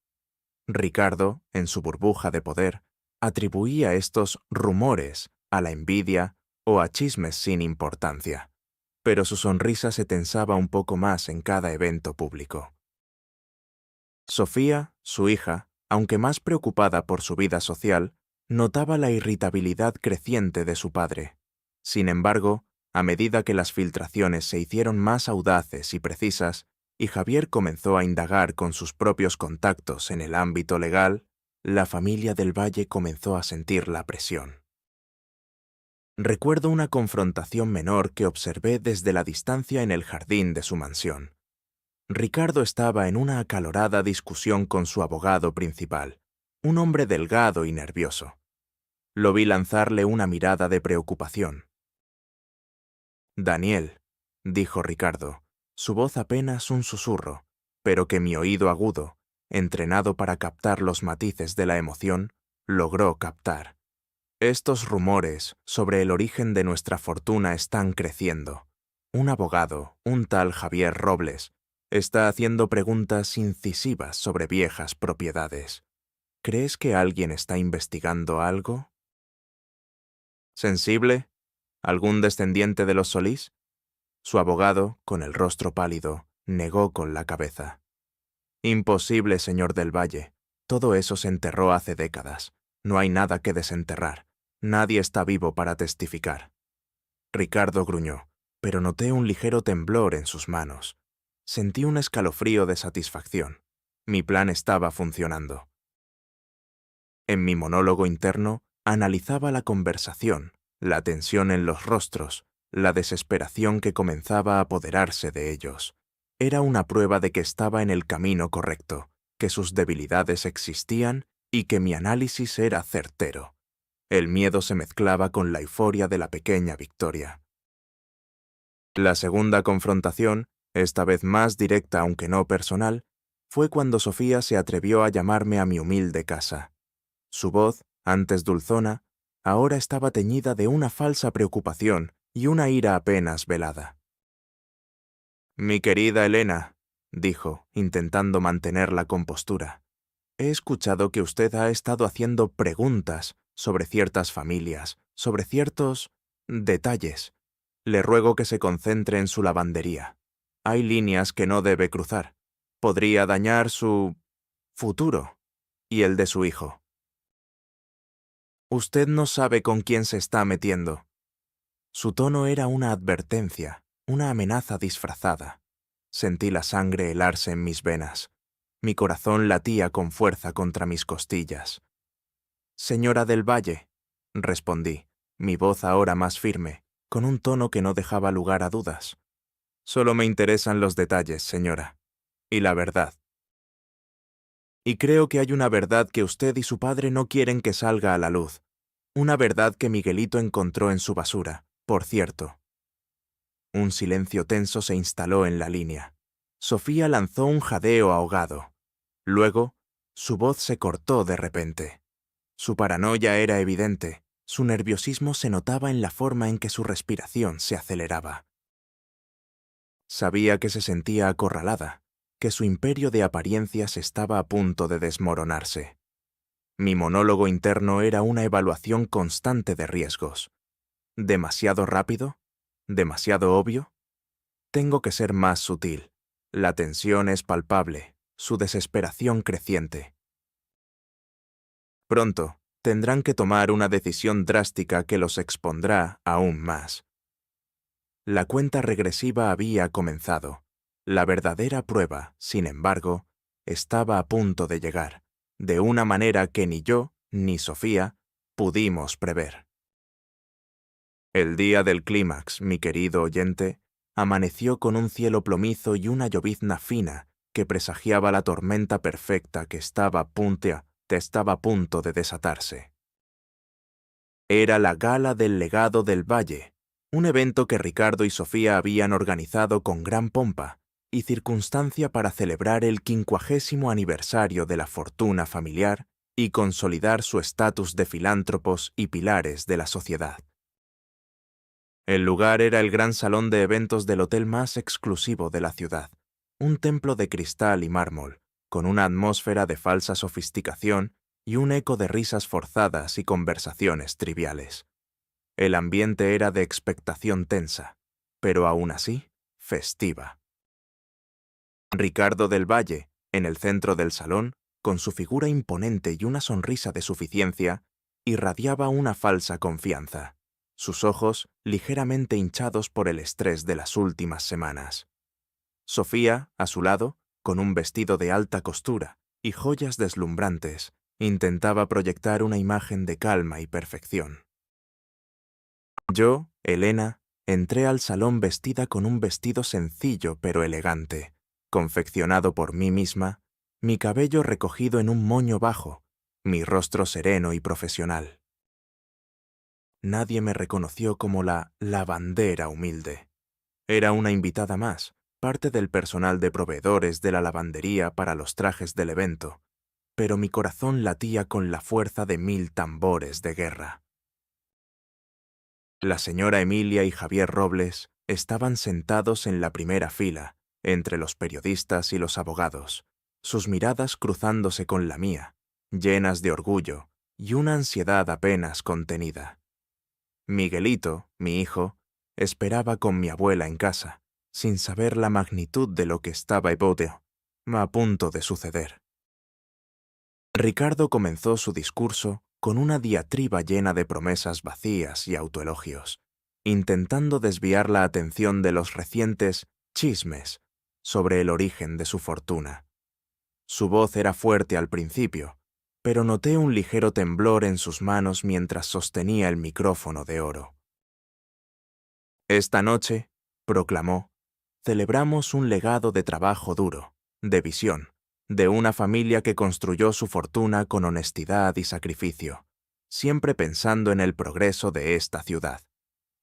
S1: Ricardo, en su burbuja de poder, atribuía estos rumores a la envidia o a chismes sin importancia, pero su sonrisa se tensaba un poco más en cada evento público. Sofía, su hija, aunque más preocupada por su vida social, notaba la irritabilidad creciente de su padre. Sin embargo, a medida que las filtraciones se hicieron más audaces y precisas, y Javier comenzó a indagar con sus propios contactos en el ámbito legal, la familia del Valle comenzó a sentir la presión. Recuerdo una confrontación menor que observé desde la distancia en el jardín de su mansión. Ricardo estaba en una acalorada discusión con su abogado principal, un hombre delgado y nervioso. Lo vi lanzarle una mirada de preocupación. «Daniel», dijo Ricardo, su voz apenas un susurro, pero que mi oído agudo, entrenado para captar los matices de la emoción, logró captar. «Estos rumores sobre el origen de nuestra fortuna están creciendo. Un abogado, un tal Javier Robles, está haciendo preguntas incisivas sobre viejas propiedades. ¿Crees que alguien está investigando algo?» «¿Sensible? ¿Algún descendiente de los Solís?» Su abogado, con el rostro pálido, negó con la cabeza. «Imposible, señor del Valle. Todo eso se enterró hace décadas. No hay nada que desenterrar. Nadie está vivo para testificar». Ricardo gruñó, pero noté un ligero temblor en sus manos. Sentí un escalofrío de satisfacción. Mi plan estaba funcionando. En mi monólogo interno, analizaba la conversación, la tensión en los rostros, la desesperación que comenzaba a apoderarse de ellos. Era una prueba de que estaba en el camino correcto, que sus debilidades existían y que mi análisis era certero. El miedo se mezclaba con la euforia de la pequeña victoria. La segunda confrontación, esta vez más directa aunque no personal, fue cuando Sofía se atrevió a llamarme a mi humilde casa. Su voz, antes dulzona, ahora estaba teñida de una falsa preocupación y una ira apenas velada. Mi querida Elena, dijo, intentando mantener la compostura, he escuchado que usted ha estado haciendo preguntas sobre ciertas familias, sobre ciertos detalles. Le ruego que se concentre en su lavandería. Hay líneas que no debe cruzar. Podría dañar su futuro y el de su hijo. Usted no sabe con quién se está metiendo. Su tono era una advertencia, una amenaza disfrazada. Sentí la sangre helarse en mis venas. Mi corazón latía con fuerza contra mis costillas. Señora del Valle, respondí, mi voz ahora más firme, con un tono que no dejaba lugar a dudas. Solo me interesan los detalles, señora. Y la verdad. Y creo que hay una verdad que usted y su padre no quieren que salga a la luz. Una verdad que Miguelito encontró en su basura, por cierto. Un silencio tenso se instaló en la línea. Sofía lanzó un jadeo ahogado. Luego, su voz se cortó de repente. Su paranoia era evidente. Su nerviosismo se notaba en la forma en que su respiración se aceleraba. Sabía que se sentía acorralada, que su imperio de apariencias estaba a punto de desmoronarse. Mi monólogo interno era una evaluación constante de riesgos. ¿Demasiado rápido? ¿Demasiado obvio? Tengo que ser más sutil. La tensión es palpable, su desesperación creciente. Pronto, tendrán que tomar una decisión drástica que los expondrá aún más. La cuenta regresiva había comenzado. La verdadera prueba, sin embargo, estaba a punto de llegar, de una manera que ni yo, ni Sofía, pudimos prever. El día del clímax, mi querido oyente, amaneció con un cielo plomizo y una llovizna fina que presagiaba la tormenta perfecta que estaba a punto de desatarse. Era la gala del legado del Valle, un evento que Ricardo y Sofía habían organizado con gran pompa y circunstancia para celebrar el 50º aniversario de la fortuna familiar y consolidar su estatus de filántropos y pilares de la sociedad. El lugar era el gran salón de eventos del hotel más exclusivo de la ciudad, un templo de cristal y mármol, con una atmósfera de falsa sofisticación y un eco de risas forzadas y conversaciones triviales. El ambiente era de expectación tensa, pero aún así, festiva. Ricardo del Valle, en el centro del salón, con su figura imponente y una sonrisa de suficiencia, irradiaba una falsa confianza, sus ojos ligeramente hinchados por el estrés de las últimas semanas. Sofía, a su lado, con un vestido de alta costura y joyas deslumbrantes, intentaba proyectar una imagen de calma y perfección. Yo, Elena, entré al salón vestida con un vestido sencillo pero elegante, confeccionado por mí misma, mi cabello recogido en un moño bajo, mi rostro sereno y profesional. Nadie me reconoció como la lavandera humilde. Era una invitada más, parte del personal de proveedores de la lavandería para los trajes del evento, pero mi corazón latía con la fuerza de 1000 tambores de guerra. La señora Emilia y Javier Robles estaban sentados en la primera fila, entre los periodistas y los abogados, sus miradas cruzándose con la mía, llenas de orgullo y una ansiedad apenas contenida. Miguelito, mi hijo, esperaba con mi abuela en casa, sin saber la magnitud de lo que estaba a punto de suceder. Ricardo comenzó su discurso con una diatriba llena de promesas vacías y autoelogios, intentando desviar la atención de los recientes chismes sobre el origen de su fortuna. Su voz era fuerte al principio, pero noté un ligero temblor en sus manos mientras sostenía el micrófono de oro. Esta noche, proclamó, celebramos un legado de trabajo duro, de visión, de una familia que construyó su fortuna con honestidad y sacrificio, siempre pensando en el progreso de esta ciudad.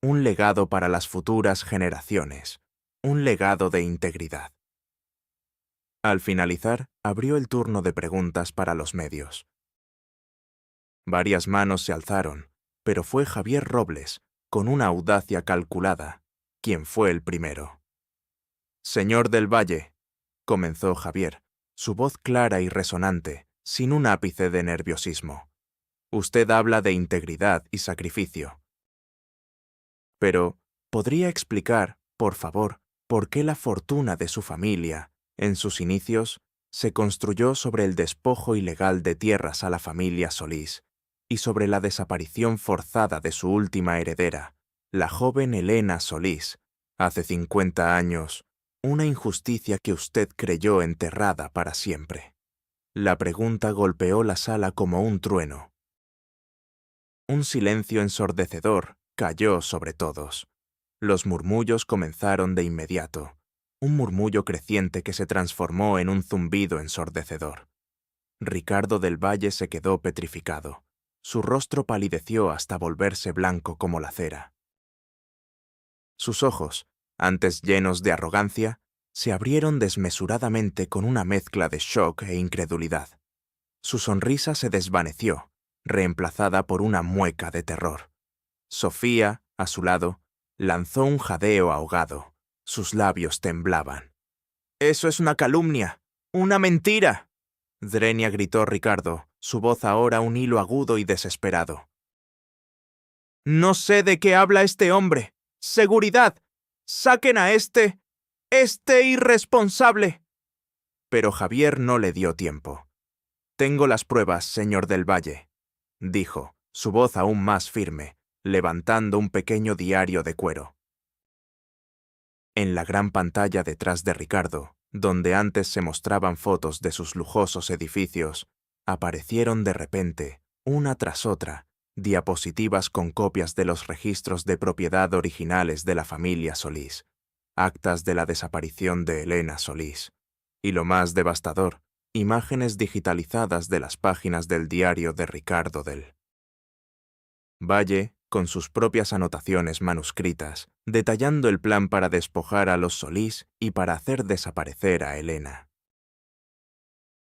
S1: Un legado para las futuras generaciones, un legado de integridad. Al finalizar, abrió el turno de preguntas para los medios. Varias manos se alzaron, pero fue Javier Robles, con una audacia calculada, quien fue el primero. Señor del Valle, comenzó Javier, su voz clara y resonante, sin un ápice de nerviosismo. Usted habla de integridad y sacrificio. Pero, ¿podría explicar, por favor, por qué la fortuna de su familia, en sus inicios, se construyó sobre el despojo ilegal de tierras a la familia Solís y sobre la desaparición forzada de su última heredera, la joven Elena Solís, hace 50 años, una injusticia que usted creyó enterrada para siempre? La pregunta golpeó la sala como un trueno. Un silencio ensordecedor cayó sobre todos. Los murmullos comenzaron de inmediato, un murmullo creciente que se transformó en un zumbido ensordecedor. Ricardo del Valle se quedó petrificado. Su rostro palideció hasta volverse blanco como la cera. Sus ojos, antes llenos de arrogancia, se abrieron desmesuradamente con una mezcla de shock e incredulidad. Su sonrisa se desvaneció, reemplazada por una mueca de terror. Sofía, a su lado, lanzó un jadeo ahogado. Sus labios temblaban. «¡Eso es una calumnia! ¡Una mentira!», Drenia gritó Ricardo, su voz ahora un hilo agudo y desesperado. «No sé de qué habla este hombre. ¡Seguridad! ¡Saquen a este irresponsable!». Pero Javier no le dio tiempo. «Tengo las pruebas, señor del Valle», dijo, su voz aún más firme, levantando un pequeño diario de cuero. En la gran pantalla detrás de Ricardo, donde antes se mostraban fotos de sus lujosos edificios, aparecieron de repente, una tras otra, diapositivas con copias de los registros de propiedad originales de la familia Solís, actas de la desaparición de Elena Solís, y lo más devastador, imágenes digitalizadas de las páginas del diario de Ricardo del Valle, con sus propias anotaciones manuscritas, detallando el plan para despojar a los Solís y para hacer desaparecer a Elena.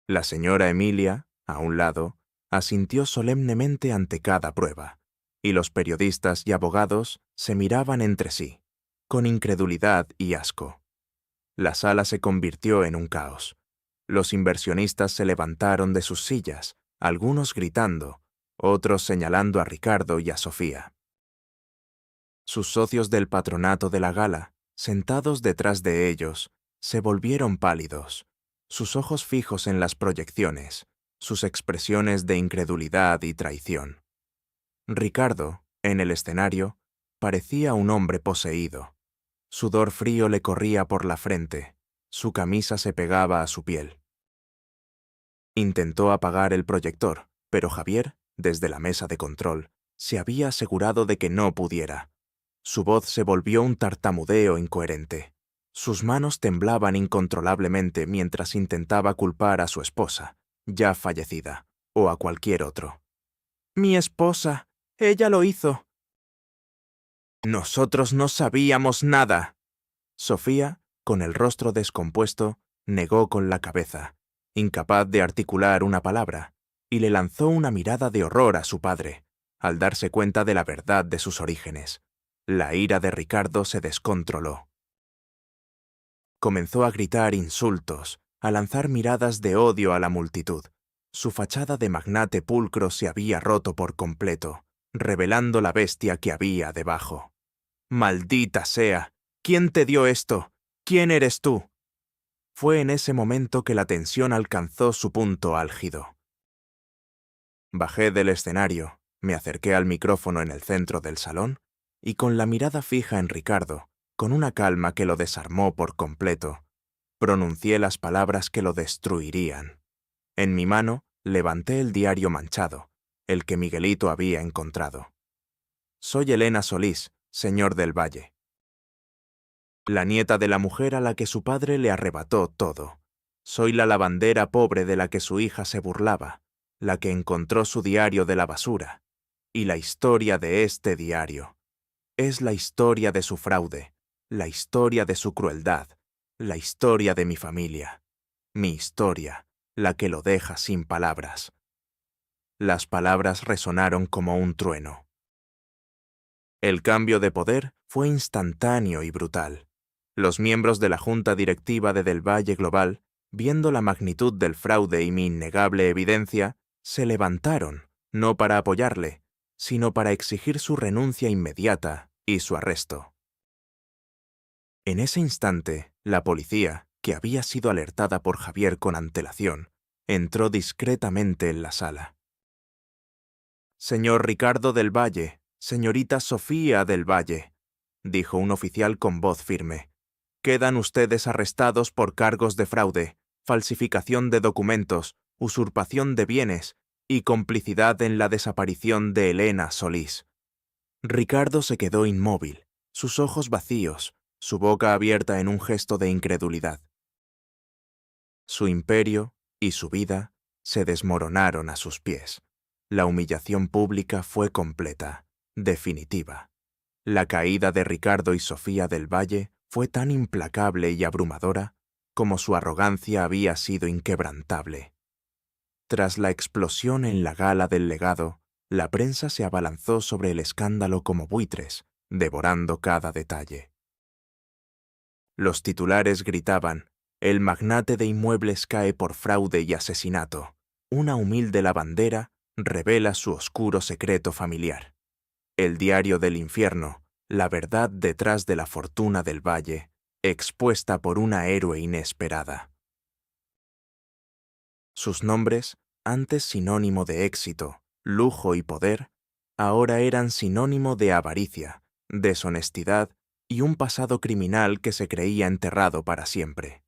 S1: La señora Emilia, a un lado, asintió solemnemente ante cada prueba, y los periodistas y abogados se miraban entre sí, con incredulidad y asco. La sala se convirtió en un caos. Los inversionistas se levantaron de sus sillas, algunos gritando, otros señalando a Ricardo y a Sofía. Sus socios del patronato de la gala, sentados detrás de ellos, se volvieron pálidos, sus ojos fijos en las proyecciones, sus expresiones de incredulidad y traición. Ricardo, en el escenario, parecía un hombre poseído. Sudor frío le corría por la frente, su camisa se pegaba a su piel. Intentó apagar el proyector, pero Javier, desde la mesa de control, se había asegurado de que no pudiera. Su voz se volvió un tartamudeo incoherente. Sus manos temblaban incontrolablemente mientras intentaba culpar a su esposa, ya fallecida, o a cualquier otro. «Mi esposa, ella lo hizo». «Nosotros no sabíamos nada». Sofía, con el rostro descompuesto, negó con la cabeza, incapaz de articular una palabra, y le lanzó una mirada de horror a su padre, al darse cuenta de la verdad de sus orígenes. La ira de Ricardo se descontroló. Comenzó a gritar insultos, a lanzar miradas de odio a la multitud. Su fachada de magnate pulcro se había roto por completo, revelando la bestia que había debajo. «¡Maldita sea! ¿Quién te dio esto? ¿Quién eres tú?». Fue en ese momento que la tensión alcanzó su punto álgido. Bajé del escenario, me acerqué al micrófono en el centro del salón y con la mirada fija en Ricardo, con una calma que lo desarmó por completo, pronuncié las palabras que lo destruirían. En mi mano levanté el diario manchado, el que Miguelito había encontrado. «Soy Elena Solís, señor del Valle. La nieta de la mujer a la que su padre le arrebató todo. Soy la lavandera pobre de la que su hija se burlaba, la que encontró su diario de la basura. Y la historia de este diario es la historia de su fraude, la historia de su crueldad, la historia de mi familia. Mi historia, la que lo deja sin palabras». Las palabras resonaron como un trueno. El cambio de poder fue instantáneo y brutal. Los miembros de la Junta Directiva de Del Valle Global, viendo la magnitud del fraude y mi innegable evidencia, se levantaron, no para apoyarle, sino para exigir su renuncia inmediata y su arresto. En ese instante, la policía, que había sido alertada por Javier con antelación, entró discretamente en la sala. «Señor Ricardo del Valle, señorita Sofía del Valle», dijo un oficial con voz firme, «quedan ustedes arrestados por cargos de fraude, falsificación de documentos, usurpación de bienes y complicidad en la desaparición de Elena Solís». Ricardo se quedó inmóvil, sus ojos vacíos, su boca abierta en un gesto de incredulidad. Su imperio y su vida se desmoronaron a sus pies. La humillación pública fue completa, definitiva. La caída de Ricardo y Sofía del Valle fue tan implacable y abrumadora como su arrogancia había sido inquebrantable. Tras la explosión en la gala del legado, la prensa se abalanzó sobre el escándalo como buitres, devorando cada detalle. Los titulares gritaban: «El magnate de inmuebles cae por fraude y asesinato. Una humilde lavandera revela su oscuro secreto familiar». El diario del infierno, la verdad detrás de la fortuna del Valle, expuesta por una héroe inesperada. Sus nombres, antes sinónimo de éxito, lujo y poder, ahora eran sinónimo de avaricia, deshonestidad y un pasado criminal que se creía enterrado para siempre.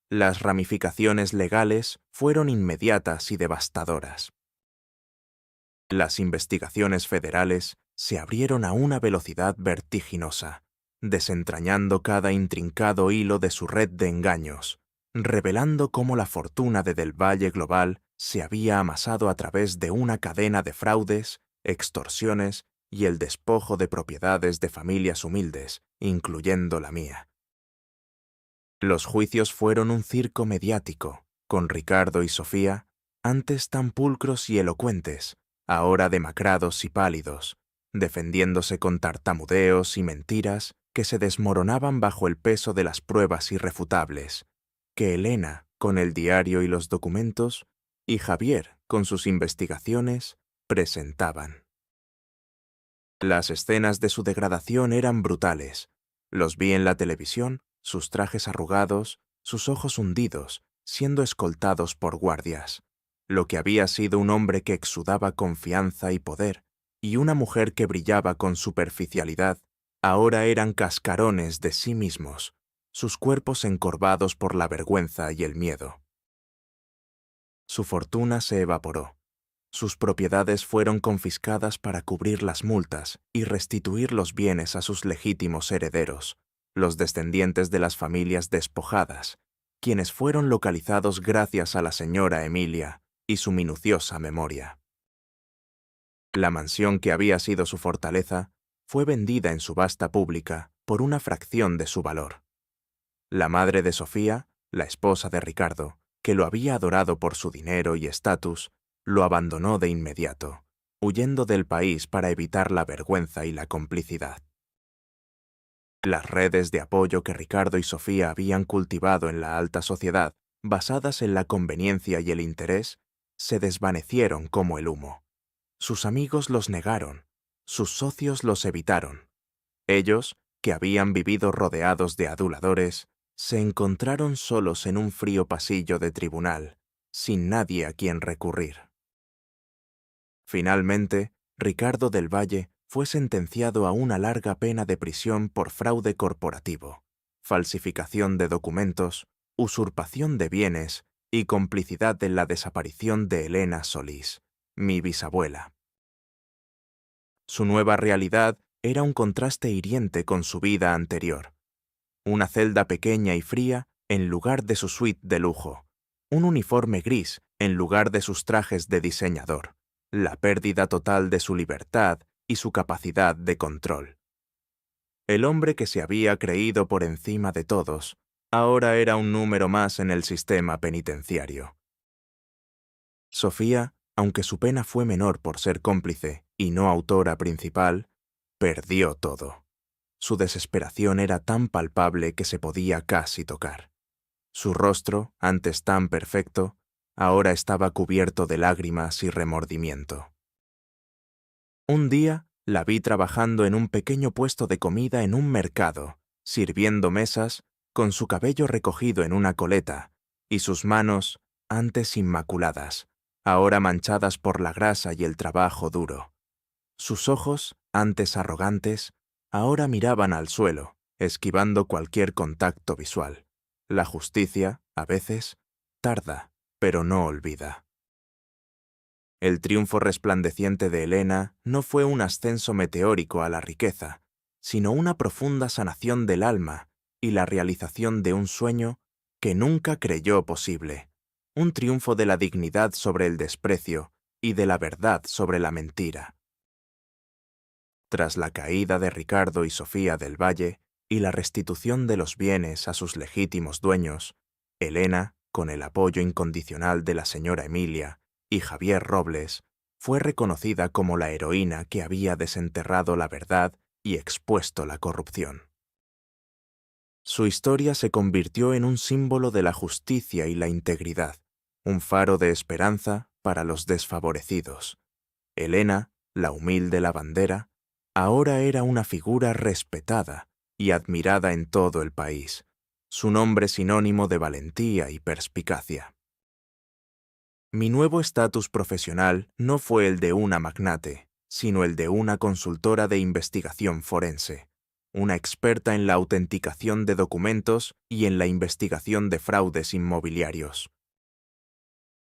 S1: Las ramificaciones legales fueron inmediatas y devastadoras. Las investigaciones federales se abrieron a una velocidad vertiginosa, desentrañando cada intrincado hilo de su red de engaños, revelando cómo la fortuna de Del Valle Global se había amasado a través de una cadena de fraudes, extorsiones y el despojo de propiedades de familias humildes, incluyendo la mía. Los juicios fueron un circo mediático, con Ricardo y Sofía, antes tan pulcros y elocuentes, ahora demacrados y pálidos, defendiéndose con tartamudeos y mentiras que se desmoronaban bajo el peso de las pruebas irrefutables, que Elena, con el diario y los documentos, y Javier, con sus investigaciones, presentaban. Las escenas de su degradación eran brutales. Los vi en la televisión, sus trajes arrugados, sus ojos hundidos, siendo escoltados por guardias. Lo que había sido un hombre que exudaba confianza y poder, y una mujer que brillaba con superficialidad, ahora eran cascarones de sí mismos, sus cuerpos encorvados por la vergüenza y el miedo. Su fortuna se evaporó. Sus propiedades fueron confiscadas para cubrir las multas y restituir los bienes a sus legítimos herederos, los descendientes de las familias despojadas, quienes fueron localizados gracias a la señora Emilia y su minuciosa memoria. La mansión que había sido su fortaleza fue vendida en subasta pública por una fracción de su valor. La madre de Sofía, la esposa de Ricardo, que lo había adorado por su dinero y estatus, lo abandonó de inmediato, huyendo del país para evitar la vergüenza y la complicidad. Las redes de apoyo que Ricardo y Sofía habían cultivado en la alta sociedad, basadas en la conveniencia y el interés, se desvanecieron como el humo. Sus amigos los negaron, sus socios los evitaron. Ellos, que habían vivido rodeados de aduladores, se encontraron solos en un frío pasillo de tribunal, sin nadie a quien recurrir. Finalmente, Ricardo del Valle fue sentenciado a una larga pena de prisión por fraude corporativo, falsificación de documentos, usurpación de bienes y complicidad en la desaparición de Elena Solís, mi bisabuela. Su nueva realidad era un contraste hiriente con su vida anterior. Una celda pequeña y fría en lugar de su suite de lujo, un uniforme gris en lugar de sus trajes de diseñador, la pérdida total de su libertad y su capacidad de control. El hombre que se había creído por encima de todos, ahora era un número más en el sistema penitenciario. Sofía, aunque su pena fue menor por ser cómplice y no autora principal, perdió todo. Su desesperación era tan palpable que se podía casi tocar. Su rostro, antes tan perfecto, ahora estaba cubierto de lágrimas y remordimiento. Un día la vi trabajando en un pequeño puesto de comida en un mercado, sirviendo mesas, con su cabello recogido en una coleta, y sus manos, antes inmaculadas, ahora manchadas por la grasa y el trabajo duro. Sus ojos, antes arrogantes, ahora miraban al suelo, esquivando cualquier contacto visual. La justicia, a veces, tarda, pero no olvida. El triunfo resplandeciente de Helena no fue un ascenso meteórico a la riqueza, sino una profunda sanación del alma y la realización de un sueño que nunca creyó posible, un triunfo de la dignidad sobre el desprecio y de la verdad sobre la mentira. Tras la caída de Ricardo y Sofía del Valle y la restitución de los bienes a sus legítimos dueños, Helena, con el apoyo incondicional de la señora Emilia y Javier Robles, fue reconocida como la heroína que había desenterrado la verdad y expuesto la corrupción. Su historia se convirtió en un símbolo de la justicia y la integridad, un faro de esperanza para los desfavorecidos. Helena, la humilde lavandera, ahora era una figura respetada y admirada en todo el país, su nombre sinónimo de valentía y perspicacia. Mi nuevo estatus profesional no fue el de una magnate, sino el de una consultora de investigación forense, una experta en la autenticación de documentos y en la investigación de fraudes inmobiliarios.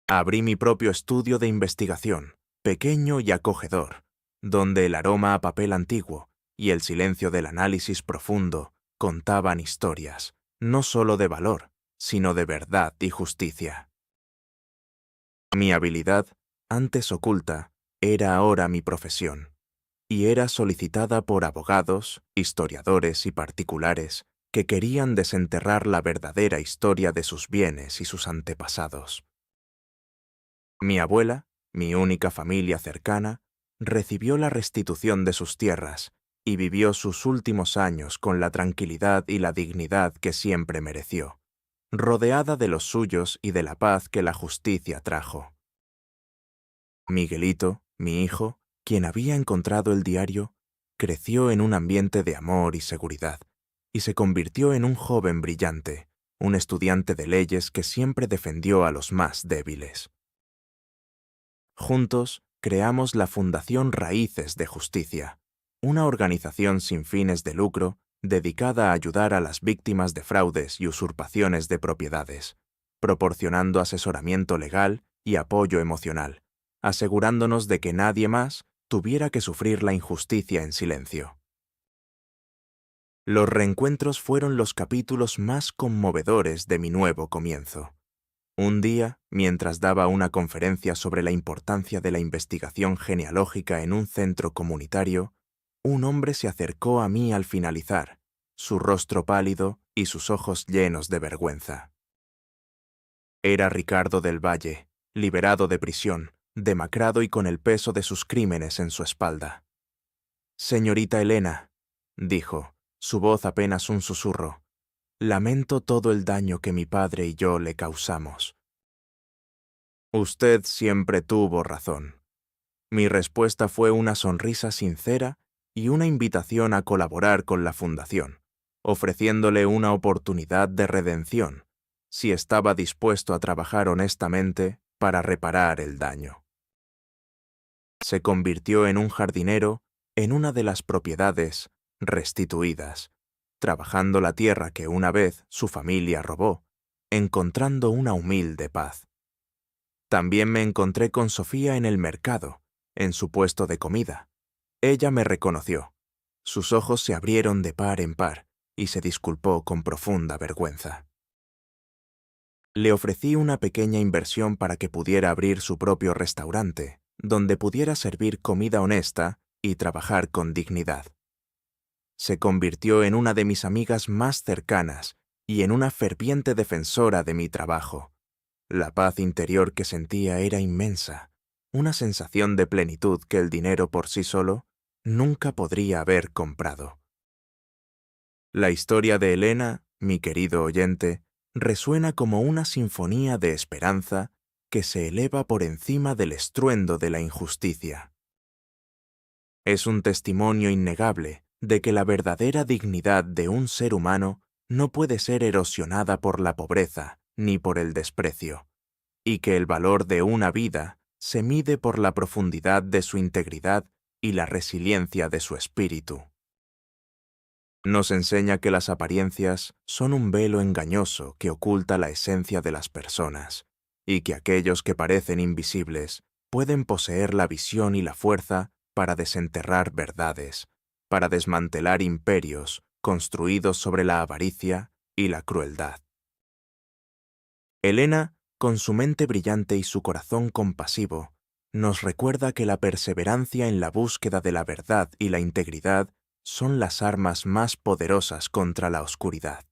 S1: Abrí mi propio estudio de investigación, pequeño y acogedor, donde el aroma a papel antiguo y el silencio del análisis profundo contaban historias, no solo de valor, sino de verdad y justicia. Mi habilidad, antes oculta, era ahora mi profesión, y era solicitada por abogados, historiadores y particulares que querían desenterrar la verdadera historia de sus bienes y sus antepasados. Mi abuela, mi única familia cercana, recibió la restitución de sus tierras y vivió sus últimos años con la tranquilidad y la dignidad que siempre mereció, rodeada de los suyos y de la paz que la justicia trajo. Miguelito, mi hijo, quien había encontrado el diario, creció en un ambiente de amor y seguridad, y se convirtió en un joven brillante, un estudiante de leyes que siempre defendió a los más débiles. Juntos, creamos la Fundación Raíces de Justicia, una organización sin fines de lucro dedicada a ayudar a las víctimas de fraudes y usurpaciones de propiedades, proporcionando asesoramiento legal y apoyo emocional, asegurándonos de que nadie más tuviera que sufrir la injusticia en silencio. Los reencuentros fueron los capítulos más conmovedores de mi nuevo comienzo. Un día, mientras daba una conferencia sobre la importancia de la investigación genealógica en un centro comunitario, un hombre se acercó a mí al finalizar, su rostro pálido y sus ojos llenos de vergüenza. Era Ricardo del Valle, liberado de prisión, demacrado y con el peso de sus crímenes en su espalda. «Señorita Helena», dijo, su voz apenas un susurro, «lamento todo el daño que mi padre y yo le causamos». Usted siempre tuvo razón. Mi respuesta fue una sonrisa sincera y una invitación a colaborar con la Fundación, ofreciéndole una oportunidad de redención, si estaba dispuesto a trabajar honestamente para reparar el daño. Se convirtió en un jardinero en una de las propiedades restituidas, trabajando la tierra que una vez su familia robó, encontrando una humilde paz. También me encontré con Sofía en el mercado, en su puesto de comida. Ella me reconoció. Sus ojos se abrieron de par en par y se disculpó con profunda vergüenza. Le ofrecí una pequeña inversión para que pudiera abrir su propio restaurante, donde pudiera servir comida honesta y trabajar con dignidad. Se convirtió en una de mis amigas más cercanas y en una ferviente defensora de mi trabajo. La paz interior que sentía era inmensa, una sensación de plenitud que el dinero por sí solo nunca podría haber comprado. La historia de Elena, mi querido oyente, resuena como una sinfonía de esperanza que se eleva por encima del estruendo de la injusticia. Es un testimonio innegable de que la verdadera dignidad de un ser humano no puede ser erosionada por la pobreza ni por el desprecio, y que el valor de una vida se mide por la profundidad de su integridad y la resiliencia de su espíritu. Nos enseña que las apariencias son un velo engañoso que oculta la esencia de las personas, y que aquellos que parecen invisibles pueden poseer la visión y la fuerza para desenterrar verdades, para desmantelar imperios construidos sobre la avaricia y la crueldad. Elena, con su mente brillante y su corazón compasivo, nos recuerda que la perseverancia en la búsqueda de la verdad y la integridad son las armas más poderosas contra la oscuridad.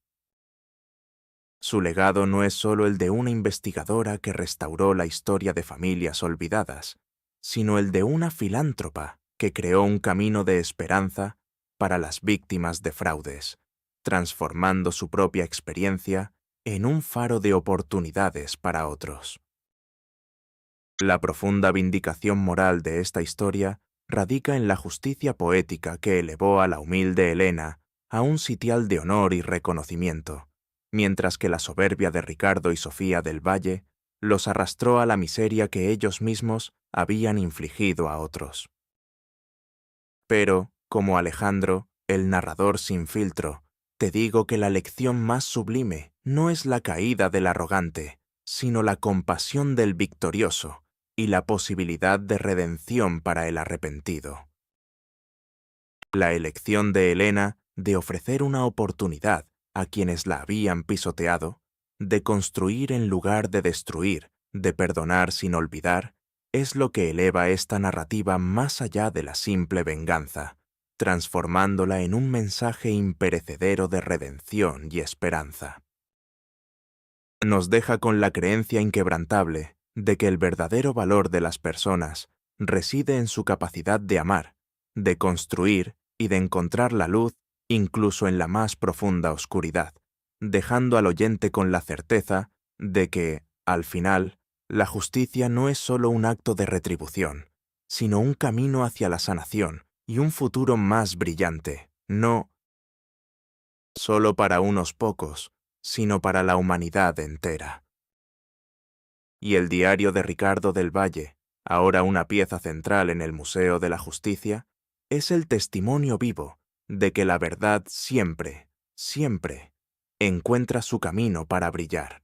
S1: Su legado no es solo el de una investigadora que restauró la historia de familias olvidadas, sino el de una filántropa que creó un camino de esperanza para las víctimas de fraudes, transformando su propia experiencia en un faro de oportunidades para otros. La profunda vindicación moral de esta historia radica en la justicia poética que elevó a la humilde Elena a un sitial de honor y reconocimiento, mientras que la soberbia de Ricardo y Sofía del Valle los arrastró a la miseria que ellos mismos habían infligido a otros. Pero, como Alejandro, el narrador sin filtro, te digo que la lección más sublime no es la caída del arrogante, sino la compasión del victorioso y la posibilidad de redención para el arrepentido. La elección de Elena de ofrecer una oportunidad a quienes la habían pisoteado, de construir en lugar de destruir, de perdonar sin olvidar, es lo que eleva esta narrativa más allá de la simple venganza, transformándola en un mensaje imperecedero de redención y esperanza. Nos deja con la creencia inquebrantable de que el verdadero valor de las personas reside en su capacidad de amar, de construir y de encontrar la luz incluso en la más profunda oscuridad, dejando al oyente con la certeza de que, al final, la justicia no es solo un acto de retribución, sino un camino hacia la sanación y un futuro más brillante, no solo para unos pocos, sino para la humanidad entera. Y el diario de Ricardo del Valle, ahora una pieza central en el Museo de la Justicia, es el testimonio vivo de que la verdad siempre, siempre, encuentra su camino para brillar.